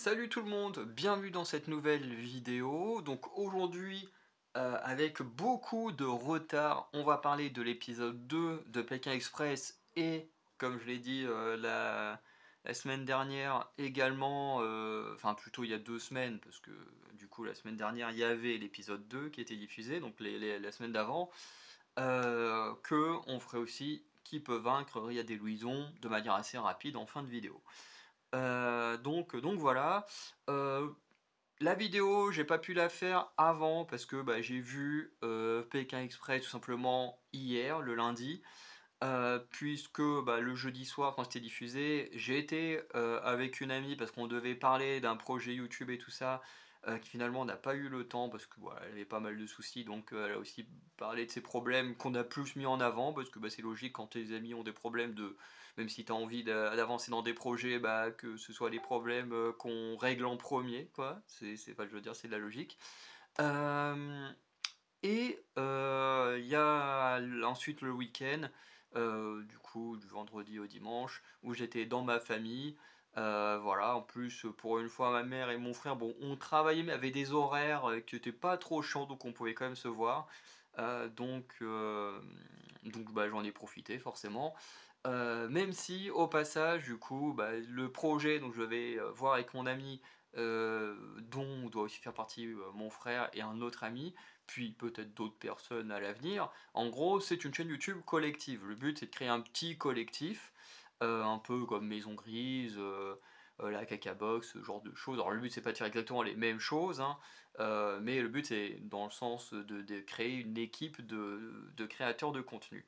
Salut tout le monde, bienvenue dans cette nouvelle vidéo. Donc aujourd'hui, avec beaucoup de retard, on va parler de l'épisode 2 de Pékin Express et, comme je l'ai dit la semaine dernière, également, enfin plutôt il y a 2 semaines, parce que du coup la semaine dernière il y avait l'épisode 2 qui était diffusé, donc la semaine d'avant, que on ferait aussi Qui peut vaincre Ria des Louison de manière assez rapide en fin de vidéo. Donc voilà. Euh, la vidéo, j'ai pas pu la faire avant parce que bah, j'ai vu Pékin Express tout simplement hier, le lundi. Puisque bah, le jeudi soir, quand c'était diffusé, j'ai été avec une amie parce qu'on devait parler d'un projet YouTube et tout ça, qui finalement n'a pas eu le temps parce que voilà, elle avait pas mal de soucis, donc elle a aussi parlé de ses problèmes qu'on a plus mis en avant parce que bah, c'est logique quand tes amis ont des problèmes de, même si tu as envie d'avancer dans des projets, bah, que ce soit les problèmes qu'on règle en premier, quoi. C'est pas, je veux dire, c'est de la logique. Euh, il y a ensuite le week-end, du coup du vendredi au dimanche, où j'étais dans ma famille. Voilà, en plus pour une fois ma mère et mon frère, bon, on travaillait mais avaient des horaires qui étaient pas trop chiants, donc on pouvait quand même se voir. Donc bah, j'en ai profité forcément. Même si au passage, du coup, bah, le projet dont je vais voir avec mon ami, dont doit aussi faire partie mon frère et un autre ami, puis peut-être d'autres personnes à l'avenir. En gros, c'est une chaîne YouTube collective. Le but, c'est de créer un petit collectif, un peu comme Maison Grise, la Cacabox, ce genre de choses. Alors le but, c'est pas de faire exactement les mêmes choses, hein, mais le but, c'est dans le sens de créer une équipe de créateurs de contenu.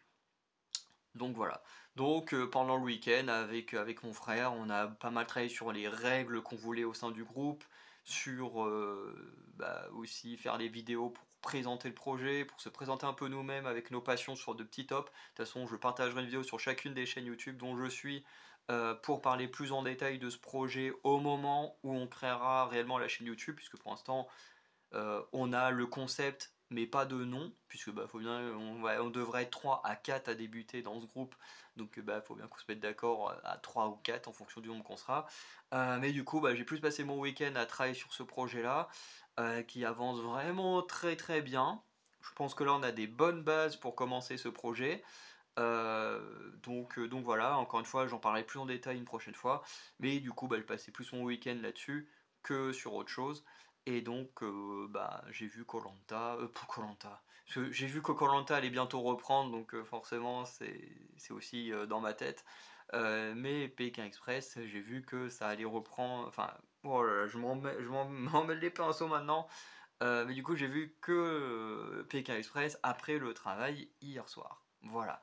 Donc voilà. Donc pendant le week-end, avec mon frère, on a pas mal travaillé sur les règles qu'on voulait au sein du groupe, sur bah, aussi faire des vidéos pour présenter le projet, pour se présenter un peu nous-mêmes avec nos passions sur de petits tops. De toute façon, je partagerai une vidéo sur chacune des chaînes YouTube dont je suis pour parler plus en détail de ce projet au moment où on créera réellement la chaîne YouTube, puisque pour l'instant, on a le concept, mais pas de nom, puisque bah, faut bien, on devrait être 3 à 4 à débuter dans ce groupe, donc bah, faut bien qu'on se mette d'accord à 3 ou 4 en fonction du nombre qu'on sera. Mais du coup, bah, j'ai plus passé mon week-end à travailler sur ce projet-là, qui avance vraiment très très bien. Je pense que là, on a des bonnes bases pour commencer ce projet. Donc voilà, encore une fois, j'en parlerai plus en détail une prochaine fois. Mais du coup, bah, je passais plus mon week-end là-dessus que sur autre chose. Et donc, bah, j'ai vu Koh-Lanta, pour Koh-Lanta. J'ai vu que Koh-Lanta allait bientôt reprendre, donc forcément, c'est aussi dans ma tête. Mais Pékin Express, j'ai vu que ça allait reprendre. Enfin, oh là là, m'en mêle les pinceaux maintenant. Mais du coup, j'ai vu que Pékin Express après le travail hier soir. Voilà.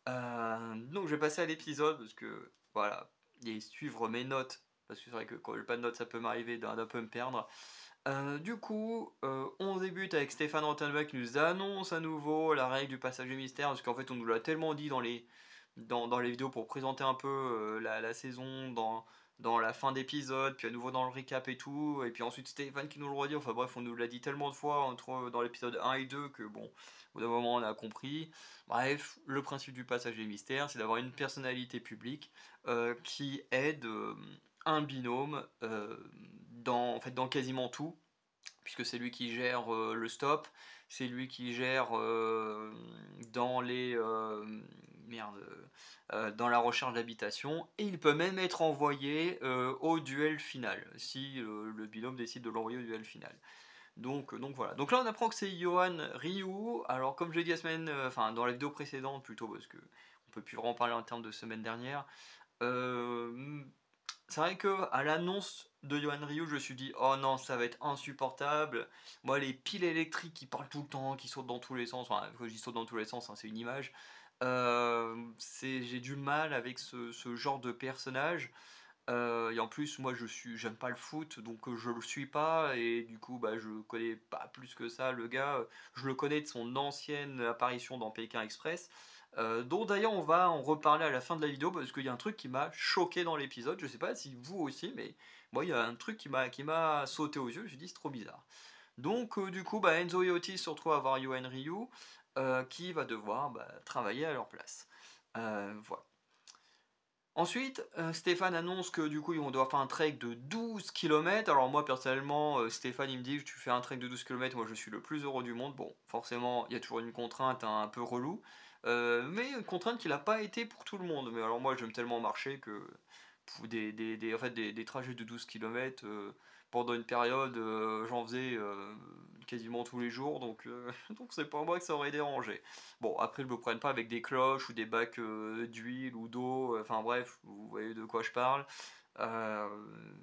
Donc je vais passer à l'épisode parce que voilà, et suivre mes notes, parce que c'est vrai que quand j'ai pas de notes ça peut m'arriver d'un peu me perdre. Du coup, on débute avec Stéphane Rothenbach qui nous annonce à nouveau la règle du passager mystère, parce qu'en fait on nous l'a tellement dit dans les vidéos pour présenter un peu la saison, dans la fin d'épisode, puis à nouveau dans le recap et tout, et puis ensuite Stéphane qui nous le redit, enfin bref, on nous l'a dit tellement de fois dans l'épisode 1 et 2 que bon, au bout d'un moment on a compris. Bref, le principe du passager mystère, c'est d'avoir une personnalité publique qui aide un binôme en fait, dans quasiment tout, puisque c'est lui qui gère le stop, c'est lui qui gère dans les merde, dans la recherche d'habitation, et il peut même être envoyé au duel final si le binôme décide de l'envoyer au duel final. Donc voilà. Donc là on apprend que c'est Johan Ryu. Alors comme je l'ai dit la semaine, enfin dans la vidéo précédente plutôt, parce que on peut plus vraiment parler en termes de semaine dernière. Euh, c'est vrai que à l'annonce de Johan Ryu, je me suis dit oh non, ça va être insupportable. Moi, les piles électriques qui parlent tout le temps, qui sautent dans tous les sens, enfin, quand je dis sautent dans tous les sens, hein, c'est une image. J'ai du mal avec ce genre de personnage. Et en plus, moi, j'aime pas le foot, donc je le suis pas, et du coup, bah, je connais pas plus que ça le gars. Je le connais de son ancienne apparition dans Pékin Express, dont d'ailleurs on va en reparler à la fin de la vidéo parce qu'il y a un truc qui m'a choqué dans l'épisode. Je sais pas si vous aussi, mais moi, il y a un truc qui m'a sauté aux yeux. Je me suis dit c'est trop bizarre. Donc, du coup, bah, Enzo et Otis se retrouvent à voir Yohan Ryu, qui va devoir bah, travailler à leur place. Voilà. Ensuite, Stéphane annonce que du coup, on doit faire un trek de 12 kilomètres. Alors moi personnellement, Stéphane il me dit que tu fais un trek de 12 kilomètres, moi je suis le plus heureux du monde. Bon, forcément, il y a toujours une contrainte un peu relou, mais une contrainte qui n'a pas été pour tout le monde. Mais alors moi j'aime tellement marcher que pour en fait, des trajets de 12 kilomètres pendant une période, j'en faisais quasiment tous les jours, donc donc c'est pas moi que ça aurait dérangé. Bon, après, ils me prennent pas avec des cloches ou des bacs d'huile ou d'eau, enfin bref, vous voyez de quoi je parle. Euh,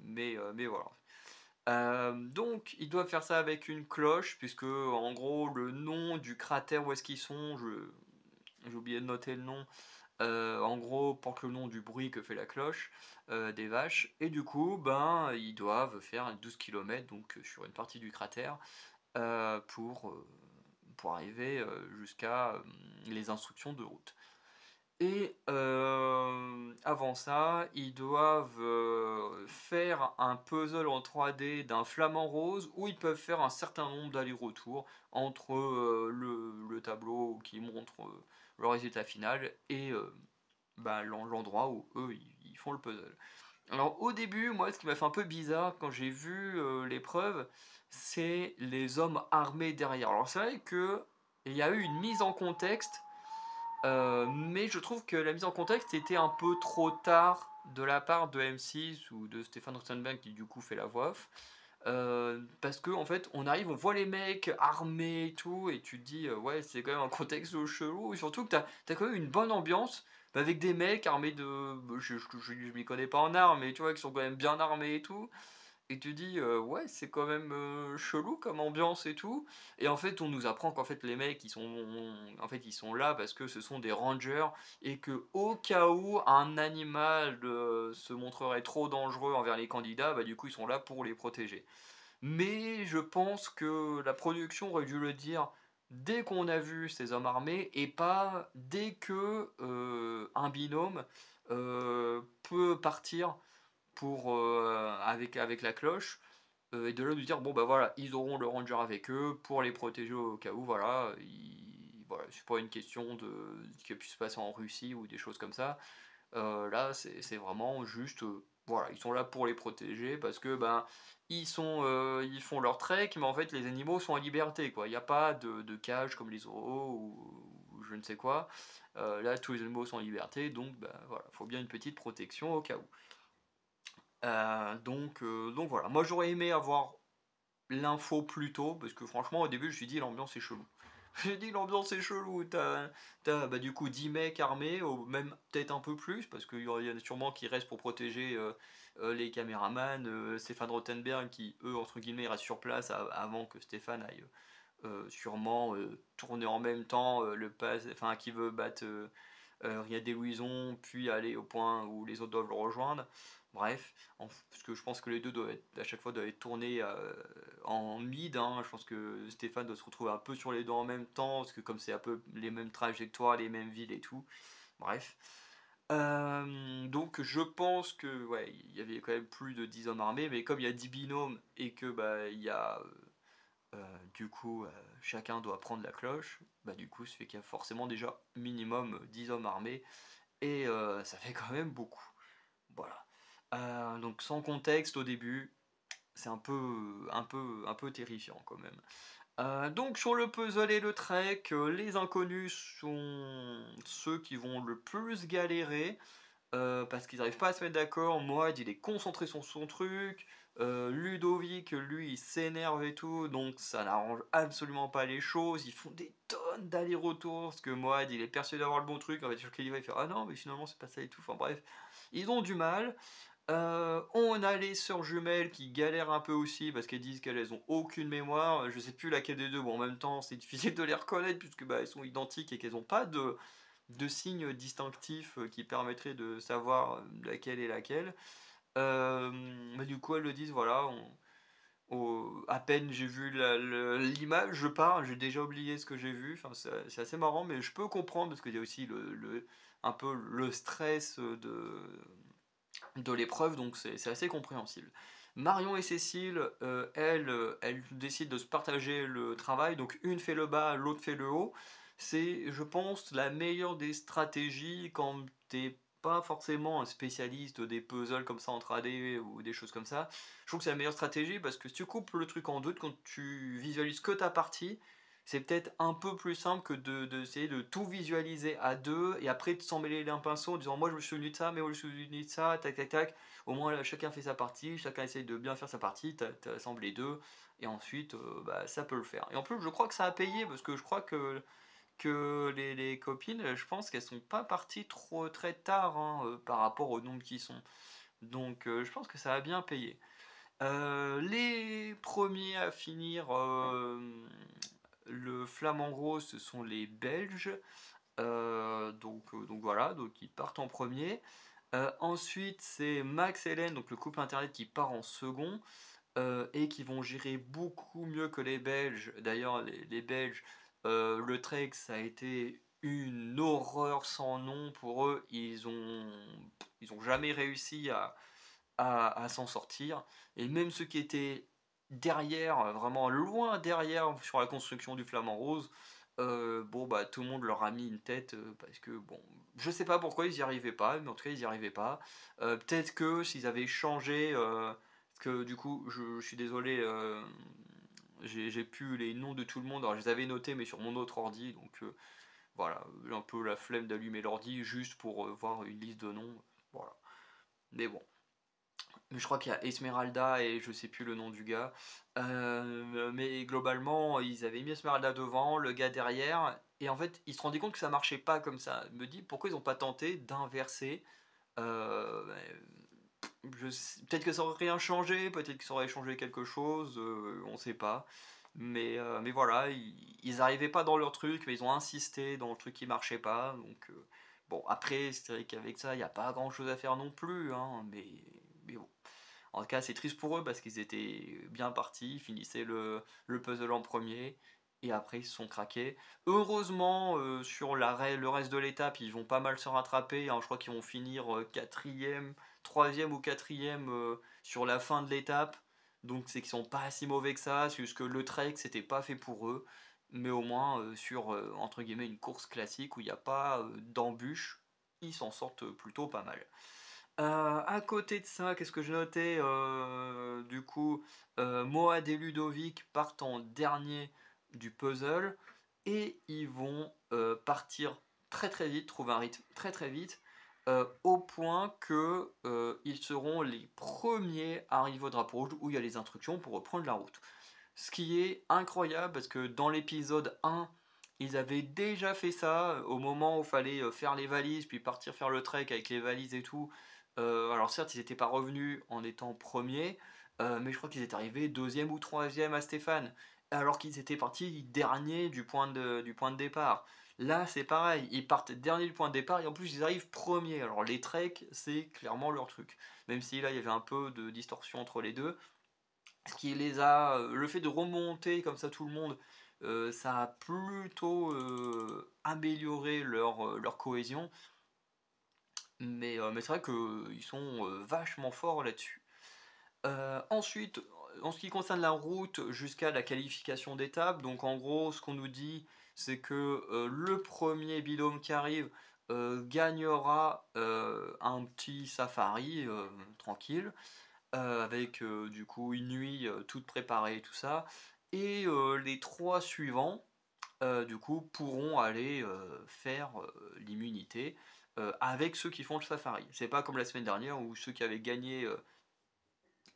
mais voilà. Donc, ils doivent faire ça avec une cloche, puisque en gros, le nom du cratère où est-ce qu'ils sont, j'ai oublié de noter le nom, en gros, porte le nom du bruit que fait la cloche des vaches, et du coup, ben, ils doivent faire 12 kilomètres donc sur une partie du cratère, euh, pour, euh, pour arriver jusqu'à les instructions de route. Et avant ça, ils doivent faire un puzzle en 3D d'un flamant rose où ils peuvent faire un certain nombre d'allers-retours entre le tableau qui montre le résultat final et bah, l'endroit où eux ils font le puzzle. Alors au début, moi ce qui m'a fait un peu bizarre quand j'ai vu l'épreuve, c'est les hommes armés derrière. Alors c'est vrai que il y a eu une mise en contexte mais je trouve que la mise en contexte était un peu trop tard de la part de M6 ou de Stéphane Rothenberg qui du coup fait la voix off. Parce que en fait on arrive, on voit les mecs armés et tout, et tu te dis ouais c'est quand même un contexte chelou, et surtout que t'as quand même une bonne ambiance avec des mecs armés de... je m'y connais pas en armes, mais tu vois, qui sont quand même bien armés et tout. Et tu dis, ouais, c'est quand même chelou comme ambiance et tout. Et en fait, on nous apprend qu'en fait, les mecs, en fait, ils sont là parce que ce sont des rangers et que au cas où un animal se montrerait trop dangereux envers les candidats, bah, du coup, ils sont là pour les protéger. Mais je pense que la production aurait dû le dire dès qu'on a vu ces hommes armés et pas dès que un binôme peut partir avec la cloche, et de là de dire bon bah voilà, ils auront le ranger avec eux pour les protéger au cas où, voilà, voilà, c'est pas une question de ce qui a pu se passer en Russie ou des choses comme ça. Là c'est vraiment juste voilà, ils sont là pour les protéger parce que ben ils font leur trek, mais en fait les animaux sont en liberté quoi. Il n'y a pas de cage comme les zoos ou je ne sais quoi. Là tous les animaux sont en liberté, donc bah voilà, faut bien une petite protection au cas où. Donc voilà, moi j'aurais aimé avoir l'info plus tôt, parce que franchement au début je me suis dit l'ambiance est chelou. J'ai dit l'ambiance est chelou, t'as bah, du coup 10 mecs armés, ou même peut-être un peu plus, parce qu'il y en a sûrement qui restent pour protéger les caméramans, Stéphane Rothenberg qui eux entre guillemets restent sur place avant que Stéphane aille sûrement tourner en même temps enfin qui veut battre Riyad et Louison, puis aller au point où les autres doivent le rejoindre. Bref, parce que je pense que les deux doivent à chaque fois doivent être tournés en mid, hein. Je pense que Stéphane doit se retrouver un peu sur les deux en même temps, parce que comme c'est un peu les mêmes trajectoires, les mêmes villes et tout. Bref. Donc je pense que ouais, il y avait quand même plus de 10 hommes armés, mais comme il y a 10 binômes et que bah il y a du coup chacun doit prendre la cloche, bah du coup ça fait qu'il y a forcément déjà minimum 10 hommes armés et ça fait quand même beaucoup. Voilà. Donc sans contexte au début, c'est un peu terrifiant quand même. Donc sur le puzzle et le trek, les inconnus sont ceux qui vont le plus galérer parce qu'ils n'arrivent pas à se mettre d'accord. Moad, il est concentré sur son truc. Ludovic, lui, il s'énerve et tout, donc ça n'arrange absolument pas les choses. Ils font des tonnes d'allers-retours parce que Moad, il est persuadé d'avoir le bon truc. En fait, sur lequel il va, il fait ah non, mais finalement, c'est pas ça et tout. Enfin bref, ils ont du mal. On a les sœurs jumelles qui galèrent un peu aussi parce qu'elles disent qu'elles ont aucune mémoire. Je sais plus laquelle des deux. Bon, en même temps, c'est difficile de les reconnaître puisque bah, elles sont identiques et qu'elles n'ont pas de signes distinctifs qui permettraient de savoir laquelle est laquelle. Mais du coup, elles le disent, voilà, à peine j'ai vu l'image, je pars, j'ai déjà oublié ce que j'ai vu. Enfin, c'est assez marrant, mais je peux comprendre parce qu'il y a aussi un peu le stress de l'épreuve, donc c'est assez compréhensible. Marion et Cécile, elles décident de se partager le travail, donc une fait le bas, l'autre fait le haut. C'est, je pense, la meilleure des stratégies quand t'es pas forcément un spécialiste des puzzles comme ça en 3D ou des choses comme ça, je trouve que c'est la meilleure stratégie parce que si tu coupes le truc en deux, quand tu visualises que ta partie, c'est peut-être un peu plus simple que d'essayer de tout visualiser à deux et après de s'en mêler un pinceau en disant moi je me suis souvenu de ça, mais moi je me suis souvenu de ça, tac tac tac. Au moins là, chacun fait sa partie, chacun essaye de bien faire sa partie, t'assembles les deux et ensuite bah, ça peut le faire. Et en plus je crois que ça a payé parce que je crois que les copines, je pense qu'elles sont pas parties trop très tard hein, par rapport au nombre qui sont. Donc je pense que ça a bien payé. Les premiers à finir le flamant rose, ce sont les Belges. Donc voilà, donc ils partent en premier. Ensuite, c'est Max et Hélène, donc le couple internet qui part en second. Et qui vont gérer beaucoup mieux que les Belges. D'ailleurs, les Belges, le trek, ça a été une horreur sans nom pour eux. Ils ont jamais réussi à s'en sortir. Et même ceux qui étaient derrière, vraiment loin derrière sur la construction du Flamand Rose, bon bah tout le monde leur a mis une tête parce que bon, je sais pas pourquoi ils y arrivaient pas, mais en tout cas ils y arrivaient pas. Peut-être que s'ils avaient changé, parce que du coup je suis désolé, j'ai plus les noms de tout le monde, alors je les avais notés mais sur mon autre ordi, donc voilà, j'ai un peu la flemme d'allumer l'ordi juste pour voir une liste de noms, voilà. Mais bon. Mais je crois qu'il y a Esmeralda et je sais plus le nom du gars. Mais globalement, ils avaient mis Esmeralda devant, le gars derrière. Et en fait, ils se rendaient compte que ça marchait pas comme ça. Je me dis pourquoi ils n'ont pas tenté d'inverser. Peut-être que ça aurait rien changé, peut-être que ça aurait changé quelque chose, on sait pas. Mais voilà, ils n'arrivaient pas dans leur truc, mais ils ont insisté dans le truc qui marchait pas. Donc bon, après, c'est vrai qu'avec ça, il n'y a pas grand-chose à faire non plus. Hein, mais bon. En tout cas, c'est triste pour eux parce qu'ils étaient bien partis, ils finissaient le puzzle en premier et après ils se sont craqués. Heureusement, sur le reste de l'étape, ils vont pas mal se rattraper. Hein. Je crois qu'ils vont finir quatrième, troisième ou quatrième sur la fin de l'étape. Donc c'est qu'ils sont pas si mauvais que ça. C'est juste que le trek c'était pas fait pour eux. Mais au moins sur entre guillemets une course classique où il n'y a pas d'embûches, ils s'en sortent plutôt pas mal. À côté de ça, qu'est-ce que j'ai noté? Du coup, Moad et Ludovic partent en dernier du puzzle et ils vont partir très très vite, trouver un rythme très très vite, au point que ils seront les premiers à arriver au drapeau rouge où il y a les instructions pour reprendre la route. Ce qui est incroyable parce que dans l'épisode 1, ils avaient déjà fait ça au moment où il fallait faire les valises, puis partir faire le trek avec les valises et tout. Alors certes, ils n'étaient pas revenus en étant premiers, mais je crois qu'ils étaient arrivés deuxième ou troisième à Stéphane, alors qu'ils étaient partis derniers du point de départ. Là, c'est pareil, ils partent dernier du point de départ et en plus ils arrivent premiers. Alors les treks, c'est clairement leur truc. Même si là, il y avait un peu de distorsion entre les deux. Ce qui les a, le fait de remonter comme ça tout le monde, ça a plutôt amélioré leur cohésion. Mais c'est vrai qu'ils sont vachement forts là-dessus. Ensuite, en ce qui concerne la route jusqu'à la qualification d'étape, donc en gros, ce qu'on nous dit, c'est que le premier binôme qui arrive gagnera un petit safari tranquille, avec du coup une nuit toute préparée et tout ça. Et les trois suivants, du coup, pourront aller faire l'immunité avec ceux qui font le safari. C'est pas comme la semaine dernière où ceux qui avaient gagné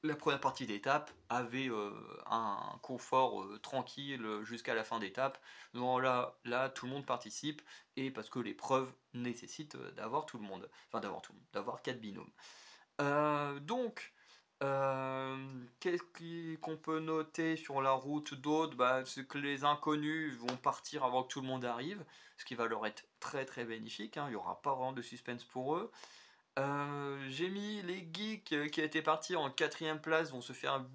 la première partie d'étape avaient un confort tranquille jusqu'à la fin d'étape. Non, là, tout le monde participe et parce que l'épreuve nécessite d'avoir tout le monde, enfin d'avoir 4 binômes. Donc, qu'est-ce qu'on peut noter sur la route d'autres? Bah, c'est que les inconnus vont partir avant que tout le monde arrive, ce qui va leur être très très bénéfique, hein, il n'y aura pas vraiment de suspense pour eux. J'ai mis les geeks qui étaient partis en quatrième place vont se faire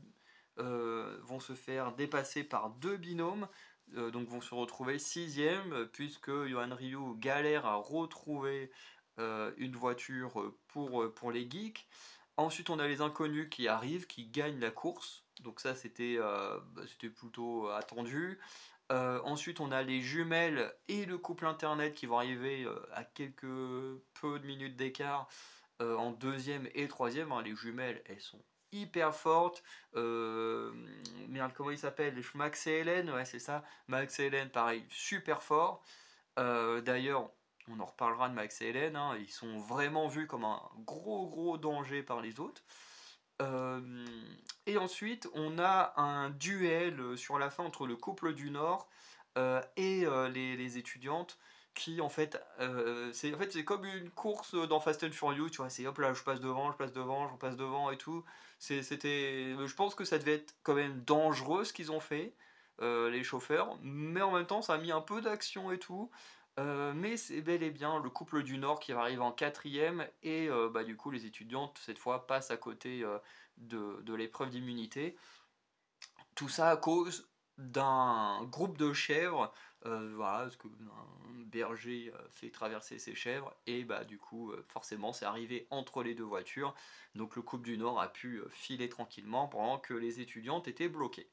dépasser par deux binômes, donc vont se retrouver sixième, puisque Johan Ryu galère à retrouver une voiture pour les geeks. Ensuite, on a les inconnus qui arrivent, qui gagnent la course. Donc ça, c'était plutôt attendu. Ensuite, on a les jumelles et le couple internet qui vont arriver à quelques peu de minutes d'écart en deuxième et troisième. Hein. Les jumelles, elles sont hyper fortes. Euh, Merde, comment il s'appelle? Max et Hélène, ouais, c'est ça. Max et Hélène, pareil, super fort. D'ailleurs, on en reparlera de Max et Hélène. Hein, ils sont vraiment vus comme un gros gros danger par les autres. Euh, et ensuite, on a un duel sur la fin entre le couple du Nord et les étudiantes qui en fait c'est comme une course dans Fast and Furious, tu vois, c'est hop là je passe devant, je passe devant, je passe devant et tout. C'était, je pense que ça devait être quand même dangereux ce qu'ils ont fait, les chauffeurs, mais en même temps ça a mis un peu d'action et tout. Mais c'est bel et bien le couple du Nord qui arrive en quatrième et bah, du coup les étudiantes cette fois passent à côté de l'épreuve d'immunité. Tout ça à cause d'un groupe de chèvres, voilà, parce qu'un berger fait traverser ses chèvres, et bah du coup, forcément, c'est arrivé entre les deux voitures, donc le couple du Nord a pu filer tranquillement pendant que les étudiantes étaient bloquées.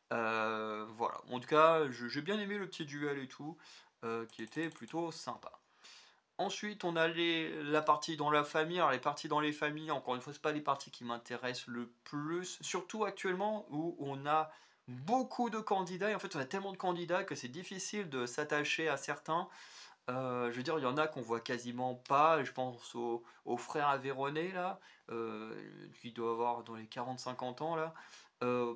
Voilà, en tout cas, j'ai bien aimé le petit duel et tout, qui était plutôt sympa. Ensuite, on a la partie dans la famille. Alors, les parties dans les familles, encore une fois, c'est pas les parties qui m'intéressent le plus. Surtout actuellement où on a beaucoup de candidats. Et en fait, on a tellement de candidats que c'est difficile de s'attacher à certains. Je veux dire, il y en a qu'on voit quasiment pas. Je pense au frère Aveyronais, là, qui doit avoir dans les 40-50 ans, là. Euh,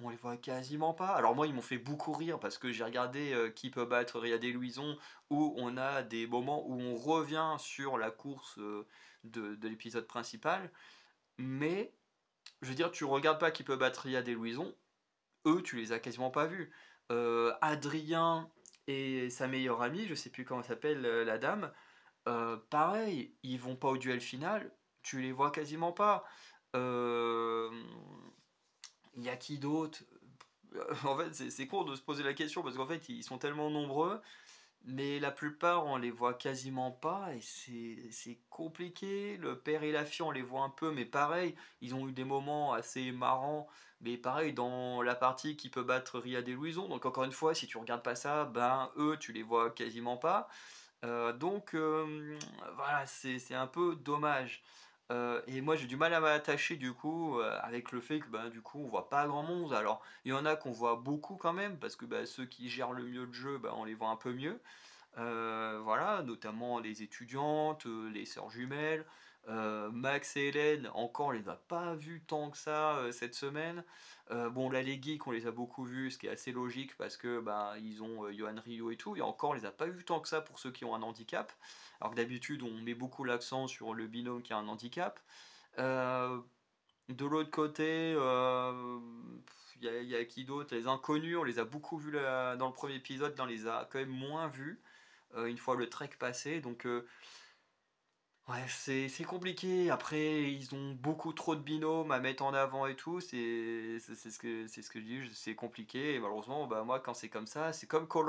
on les voit quasiment pas. Alors moi, ils m'ont fait beaucoup rire parce que j'ai regardé Qui peut battre Riyad et Louison, où on a des moments où on revient sur la course de l'épisode principal. Mais, je veux dire, tu regardes pas Qui peut battre Riyad et Louison, eux, tu les as quasiment pas vus. Adrien et sa meilleure amie, je sais plus comment s'appelle la dame, pareil, ils vont pas au duel final, tu les vois quasiment pas. Euh, Il y a qui d'autre? En fait, c'est court de se poser la question parce qu'en fait, ils sont tellement nombreux, mais la plupart, on les voit quasiment pas et c'est compliqué. Le père et la fille, on les voit un peu, mais pareil, ils ont eu des moments assez marrants. Mais pareil, dans la partie qui peut battre Riyad et Louison, donc encore une fois, si tu regardes pas ça, ben eux, tu les vois quasiment pas. Voilà, c'est un peu dommage. Et moi j'ai du mal à m'attacher du coup avec le fait que ben, du coup on voit pas grand monde. Alors il y en a qu'on voit beaucoup quand même parce que ben, ceux qui gèrent le mieux le jeu, ben, on les voit un peu mieux. Voilà, notamment les étudiantes, les sœurs jumelles. Max et Hélène, encore on les a pas vus tant que ça cette semaine. Bon là les geeks on les a beaucoup vus, ce qui est assez logique parce que ben, ils ont Johan Rio et tout, et encore on les a pas vus tant que ça pour ceux qui ont un handicap. Alors que d'habitude on met beaucoup l'accent sur le binôme qui a un handicap. Euh, de l'autre côté, y a qui d'autre? Les inconnus, on les a beaucoup vus dans le premier épisode, on les a quand même moins vus une fois le trek passé. Donc, ouais, c'est compliqué. Après, ils ont beaucoup trop de binômes à mettre en avant et tout. C'est ce que je dis, c'est compliqué. Et malheureusement, bah, moi, quand c'est comme ça, c'est comme koh.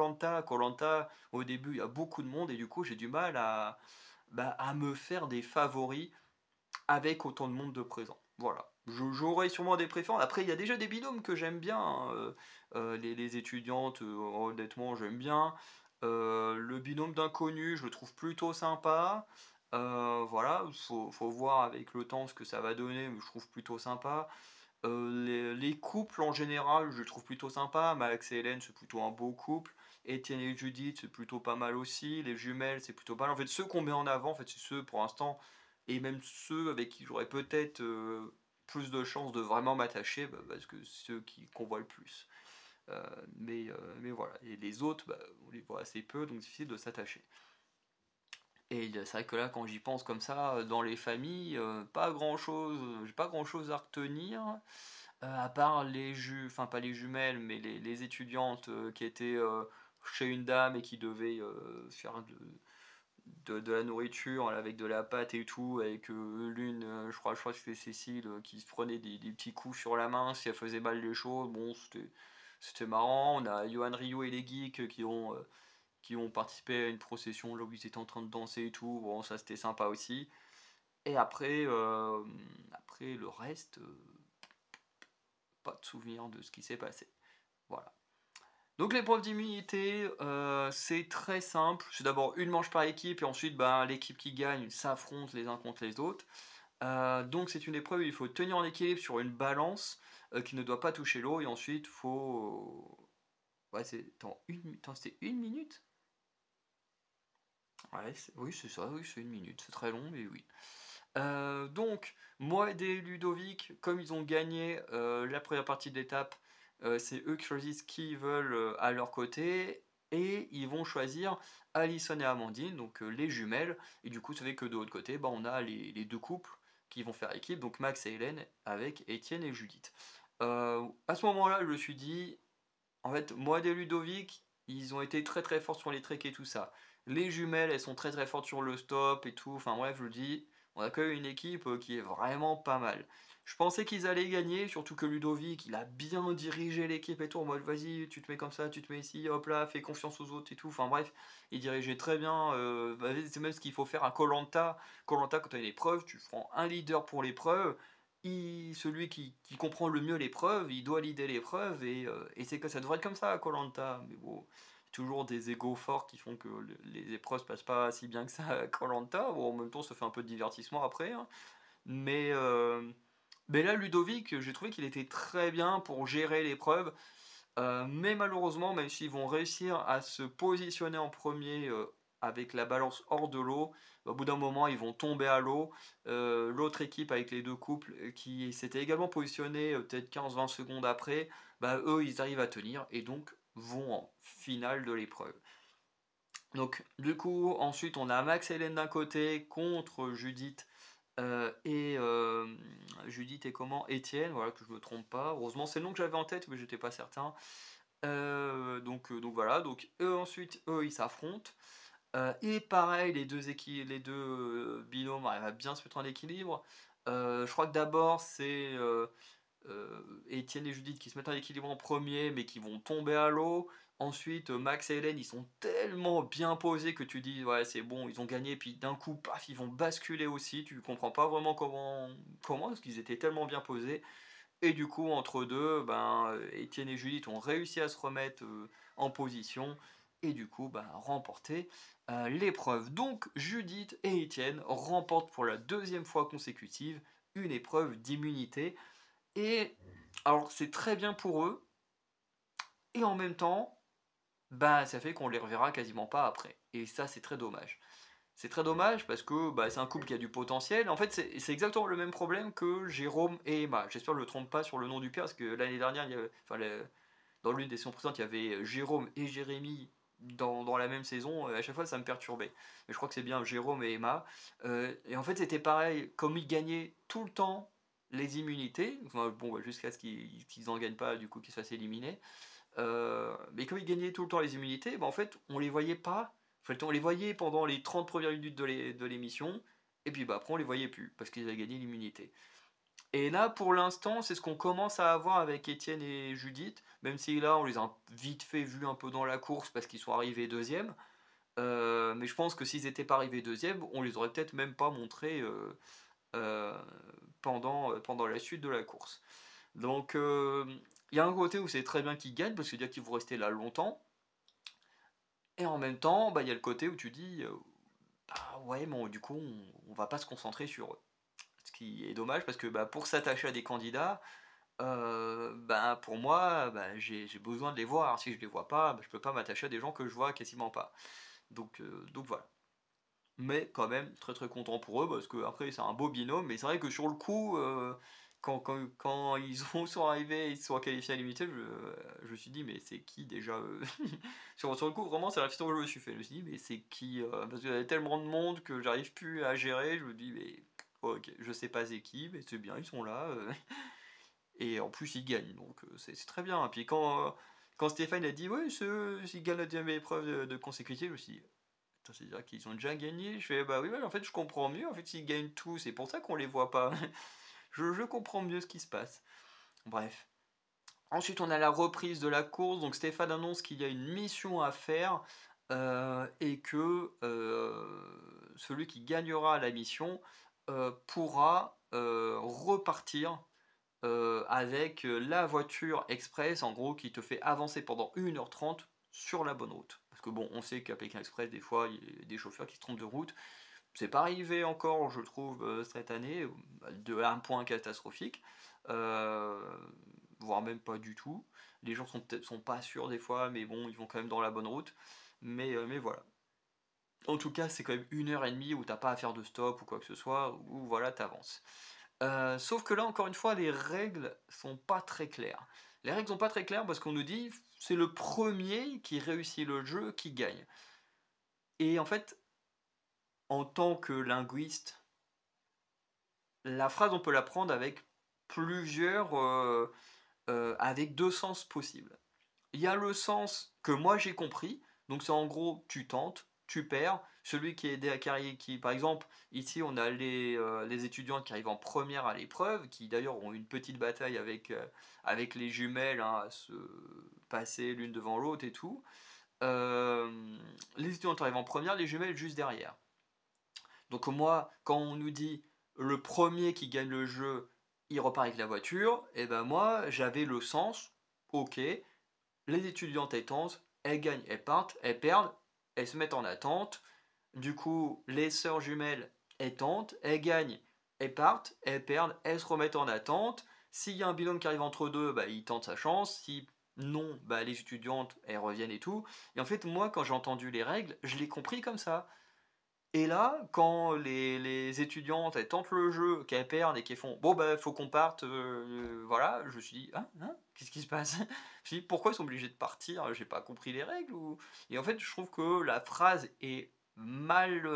Au début, il y a beaucoup de monde et du coup, j'ai du mal à me faire des favoris avec autant de monde de présent. Voilà. J'aurais sûrement des préférences. Après, il y a déjà des binômes que j'aime bien. Hein. Les étudiantes, honnêtement, j'aime bien. Le binôme d'inconnus, je le trouve plutôt sympa. Voilà, faut voir avec le temps ce que ça va donner, mais je trouve plutôt sympa. Les couples en général, je les trouve plutôt sympa. Max et Hélène, c'est plutôt un beau couple. Étienne et Judith, c'est plutôt pas mal aussi. Les jumelles, c'est plutôt pas mal. En fait, ceux qu'on met en avant, en fait, c'est ceux pour l'instant, et même ceux avec qui j'aurais peut-être plus de chances de vraiment m'attacher, bah, parce que c'est ceux qu'on voit le plus. Euh, mais voilà. Et les autres, bah, on les voit assez peu, donc difficile de s'attacher. Et c'est vrai que là, quand j'y pense comme ça, dans les familles, pas grand chose, j'ai pas grand chose à retenir. À part enfin pas les jumelles, mais les étudiantes qui étaient chez une dame et qui devaient faire de la nourriture avec de la pâte et tout, avec l'une, je crois que c'était Cécile, qui se prenait des petits coups sur la main si elle faisait mal les choses. Bon, c'était marrant. On a Johan Rio et les geeks qui ont participé à une procession là où ils étaient en train de danser et tout. Bon, ça c'était sympa aussi. Et après le reste, pas de souvenir de ce qui s'est passé. Voilà. Donc l'épreuve d'immunité, c'est très simple. C'est d'abord une manche par équipe et ensuite, bah, l'équipe qui gagne s'affronte les uns contre les autres. Donc c'est une épreuve où il faut tenir en équilibre sur une balance, qui ne doit pas toucher l'eau et ensuite faut ouais, c'était 1 minute? Ouais, oui, c'est ça, oui, c'est 1 minute. C'est très long, mais oui. Donc moi et Ludovic, comme ils ont gagné, la première partie de l'étape, c'est eux qui choisissent qui ils veulent, à leur côté et ils vont choisir Alison et Amandine, donc les jumelles et du coup, ça fait que de l'autre côté, bah, on a les 2 couples qui vont faire équipe, donc Max et Hélène avec Étienne et Judith. À ce moment-là, je me suis dit: «En fait, moi et Ludovic, ils ont été très, très forts sur les treks et tout ça. Les jumelles, elles sont très, très fortes sur le stop et tout». Enfin bref, je le dis, on a quand même une équipe, qui est vraiment pas mal. Je pensais qu'ils allaient gagner, surtout que Ludovic, il a bien dirigé l'équipe et tout, en mode: «Vas-y, tu te mets comme ça, tu te mets ici, hop là, fais confiance aux autres et tout». Enfin bref, il dirigeait très bien, bah, c'est même ce qu'il faut faire à koh Koh-Lanta, quand tu as une épreuve, tu prends un leader pour l'épreuve, celui qui comprend le mieux l'épreuve, il doit leader l'épreuve et c'est que ça devrait être comme ça à koh mais bon, toujours des égos forts qui font que les épreuves se passent pas si bien que ça à koh Bon, en même temps, ça fait un peu de divertissement après, hein. Mais, mais là, Ludovic, j'ai trouvé qu'il était très bien pour gérer l'épreuve. Mais malheureusement, même s'ils vont réussir à se positionner en premier avec la balance hors de l'eau, au bout d'un moment, ils vont tomber à l'eau. L'autre équipe avec les deux couples qui s'étaient également positionnés peut-être 15-20 secondes après, bah, eux, ils arrivent à tenir et donc vont en finale de l'épreuve. Donc, du coup, ensuite, on a Max et Hélène d'un côté contre Judith Judith et comment Étienne, voilà, que je me trompe pas. Heureusement, c'est le nom que j'avais en tête, mais j'étais pas certain. Donc voilà, donc eux ensuite, eux, ils s'affrontent. Et pareil, les deux binômes arrivent à bien se mettre en équilibre. Je crois que d'abord, c'est Étienne et Judith qui se mettent en équilibre en premier, mais qui vont tomber à l'eau. Ensuite, Max et Hélène, ils sont tellement bien posés que tu dis, ouais, c'est bon, ils ont gagné. Puis d'un coup, paf, ils vont basculer aussi. Tu comprends pas vraiment comment parce qu'ils étaient tellement bien posés. Et du coup, entre deux, ben, Étienne et Judith ont réussi à se remettre en position et du coup, ben, remporter l'épreuve. Donc, Judith et Étienne remportent pour la deuxième fois consécutive une épreuve d'immunité. Et alors, c'est très bien pour eux, et en même temps, bah, ça fait qu'on les reverra quasiment pas après. Et ça, c'est très dommage. C'est très dommage parce que bah, c'est un couple qui a du potentiel. En fait, c'est exactement le même problème que Jérôme et Emma. J'espère que je ne me trompe pas sur le nom du père, parce que l'année dernière, dans l'une des saisons précédentes, il y avait Jérôme et Jérémy dans la même saison. À chaque fois, ça me perturbait. Mais je crois que c'est bien Jérôme et Emma. Et en fait, c'était pareil. Comme ils gagnaient tout le temps les immunités, enfin, bon, bah, jusqu'à ce qu'ils n'en gagnent pas, du coup, qu'ils se fassent éliminer. Mais comme ils gagnaient tout le temps les immunités, bah, en fait, on les voyait pas. En fait, on les voyait pendant les 30 premières minutes de l'émission, et puis bah, après, on les voyait plus, parce qu'ils avaient gagné l'immunité. Et là, pour l'instant, c'est ce qu'on commence à avoir avec Étienne et Judith, même si là, on les a vite fait vus un peu dans la course, parce qu'ils sont arrivés deuxième. Mais je pense que s'ils n'étaient pas arrivés deuxième, on les aurait peut-être même pas montrés euh, pendant la suite de la course. Donc, il y a un côté où c'est très bien qu'ils gagnent, parce que c'est-à-dire qu'ils vont rester là longtemps. Et en même temps, bah, il y a le côté où tu dis, bah ouais, bon, du coup, on va pas se concentrer sur eux. Ce qui est dommage, parce que bah, pour s'attacher à des candidats, bah, pour moi, bah, j'ai besoin de les voir. Si je les vois pas, bah, je peux pas m'attacher à des gens que je vois quasiment pas. Donc voilà. Mais quand même, très très content pour eux, parce que après c'est un beau binôme, mais c'est vrai que sur le coup, quand ils sont arrivés, ils se sont qualifiés à l'unité, je me suis dit, mais c'est qui déjà sur le coup, vraiment, c'est la question que je me suis fait. Je me suis dit, mais c'est qui parce qu'il y avait tellement de monde que j'arrive plus à gérer. Je me dis, mais ok, je sais pas c'est qui, mais c'est bien, ils sont là. Et en plus, ils gagnent, donc c'est très bien. Et puis quand Stéphane a dit, oui, s'ils gagnent la deuxième épreuve de consécutive, je me suis dit, c'est-à-dire qu'ils ont déjà gagné. Je fais, bah oui, ouais, en fait, je comprends mieux. En fait, s'ils gagnent tous, c'est pour ça qu'on les voit pas. Je comprends mieux ce qui se passe. Bref. Ensuite, on a la reprise de la course. Donc, Stéphane annonce qu'il y a une mission à faire et que celui qui gagnera la mission pourra repartir avec la voiture express, en gros, qui te fait avancer pendant 1h30 sur la bonne route. Parce que bon, on sait qu'à Pékin Express, des fois, il y a des chauffeurs qui se trompent de route. C'est pas arrivé encore, je trouve, cette année, de un point catastrophique, euh, voire même pas du tout. Les gens sont pas sûrs des fois, mais bon, ils vont quand même dans la bonne route. Mais voilà. En tout cas, c'est quand même 1h30 où t'as pas à faire de stop ou quoi que ce soit, où voilà, t'avances. Sauf que là, encore une fois, les règles sont pas très claires. Les règles sont pas très claires parce qu'on nous dit c'est le premier qui réussit le jeu qui gagne. Et en fait, en tant que linguiste, la phrase on peut la prendre avec avec deux sens possibles. Il y a le sens que moi j'ai compris, donc c'est en gros tu tentes, tu perds, celui qui est aidé à carrière, qui par exemple ici on a les étudiants qui arrivent en première à l'épreuve, qui d'ailleurs ont une petite bataille avec les jumelles, hein, à se passer l'une devant l'autre et tout. Euh, les étudiants arrivent en première, les jumelles juste derrière. Donc moi, quand on nous dit le premier qui gagne le jeu, il repart avec la voiture, et ben moi j'avais le sens, ok, les étudiantes elles tentent, elles gagnent, elles partent, elles perdent, elles se mettent en attente. Du coup, les sœurs jumelles elles tentent, elles gagnent, elles partent, elles perdent, elles se remettent en attente. S'il y a un binôme qui arrive entre deux, bah, il tente sa chance. Si non, bah, les étudiantes elles reviennent et tout. Et en fait, moi quand j'ai entendu les règles, je l'ai compris comme ça. Et là, quand les étudiantes elles tentent le jeu, qu'elles perdent et qu'elles font bon bah faut qu'on parte, voilà, je me suis dit hein, qu'est-ce qui se passe? Je me suis dit pourquoi ils sont obligés de partir? J'ai pas compris les règles ou... Et en fait je trouve que la phrase est mal,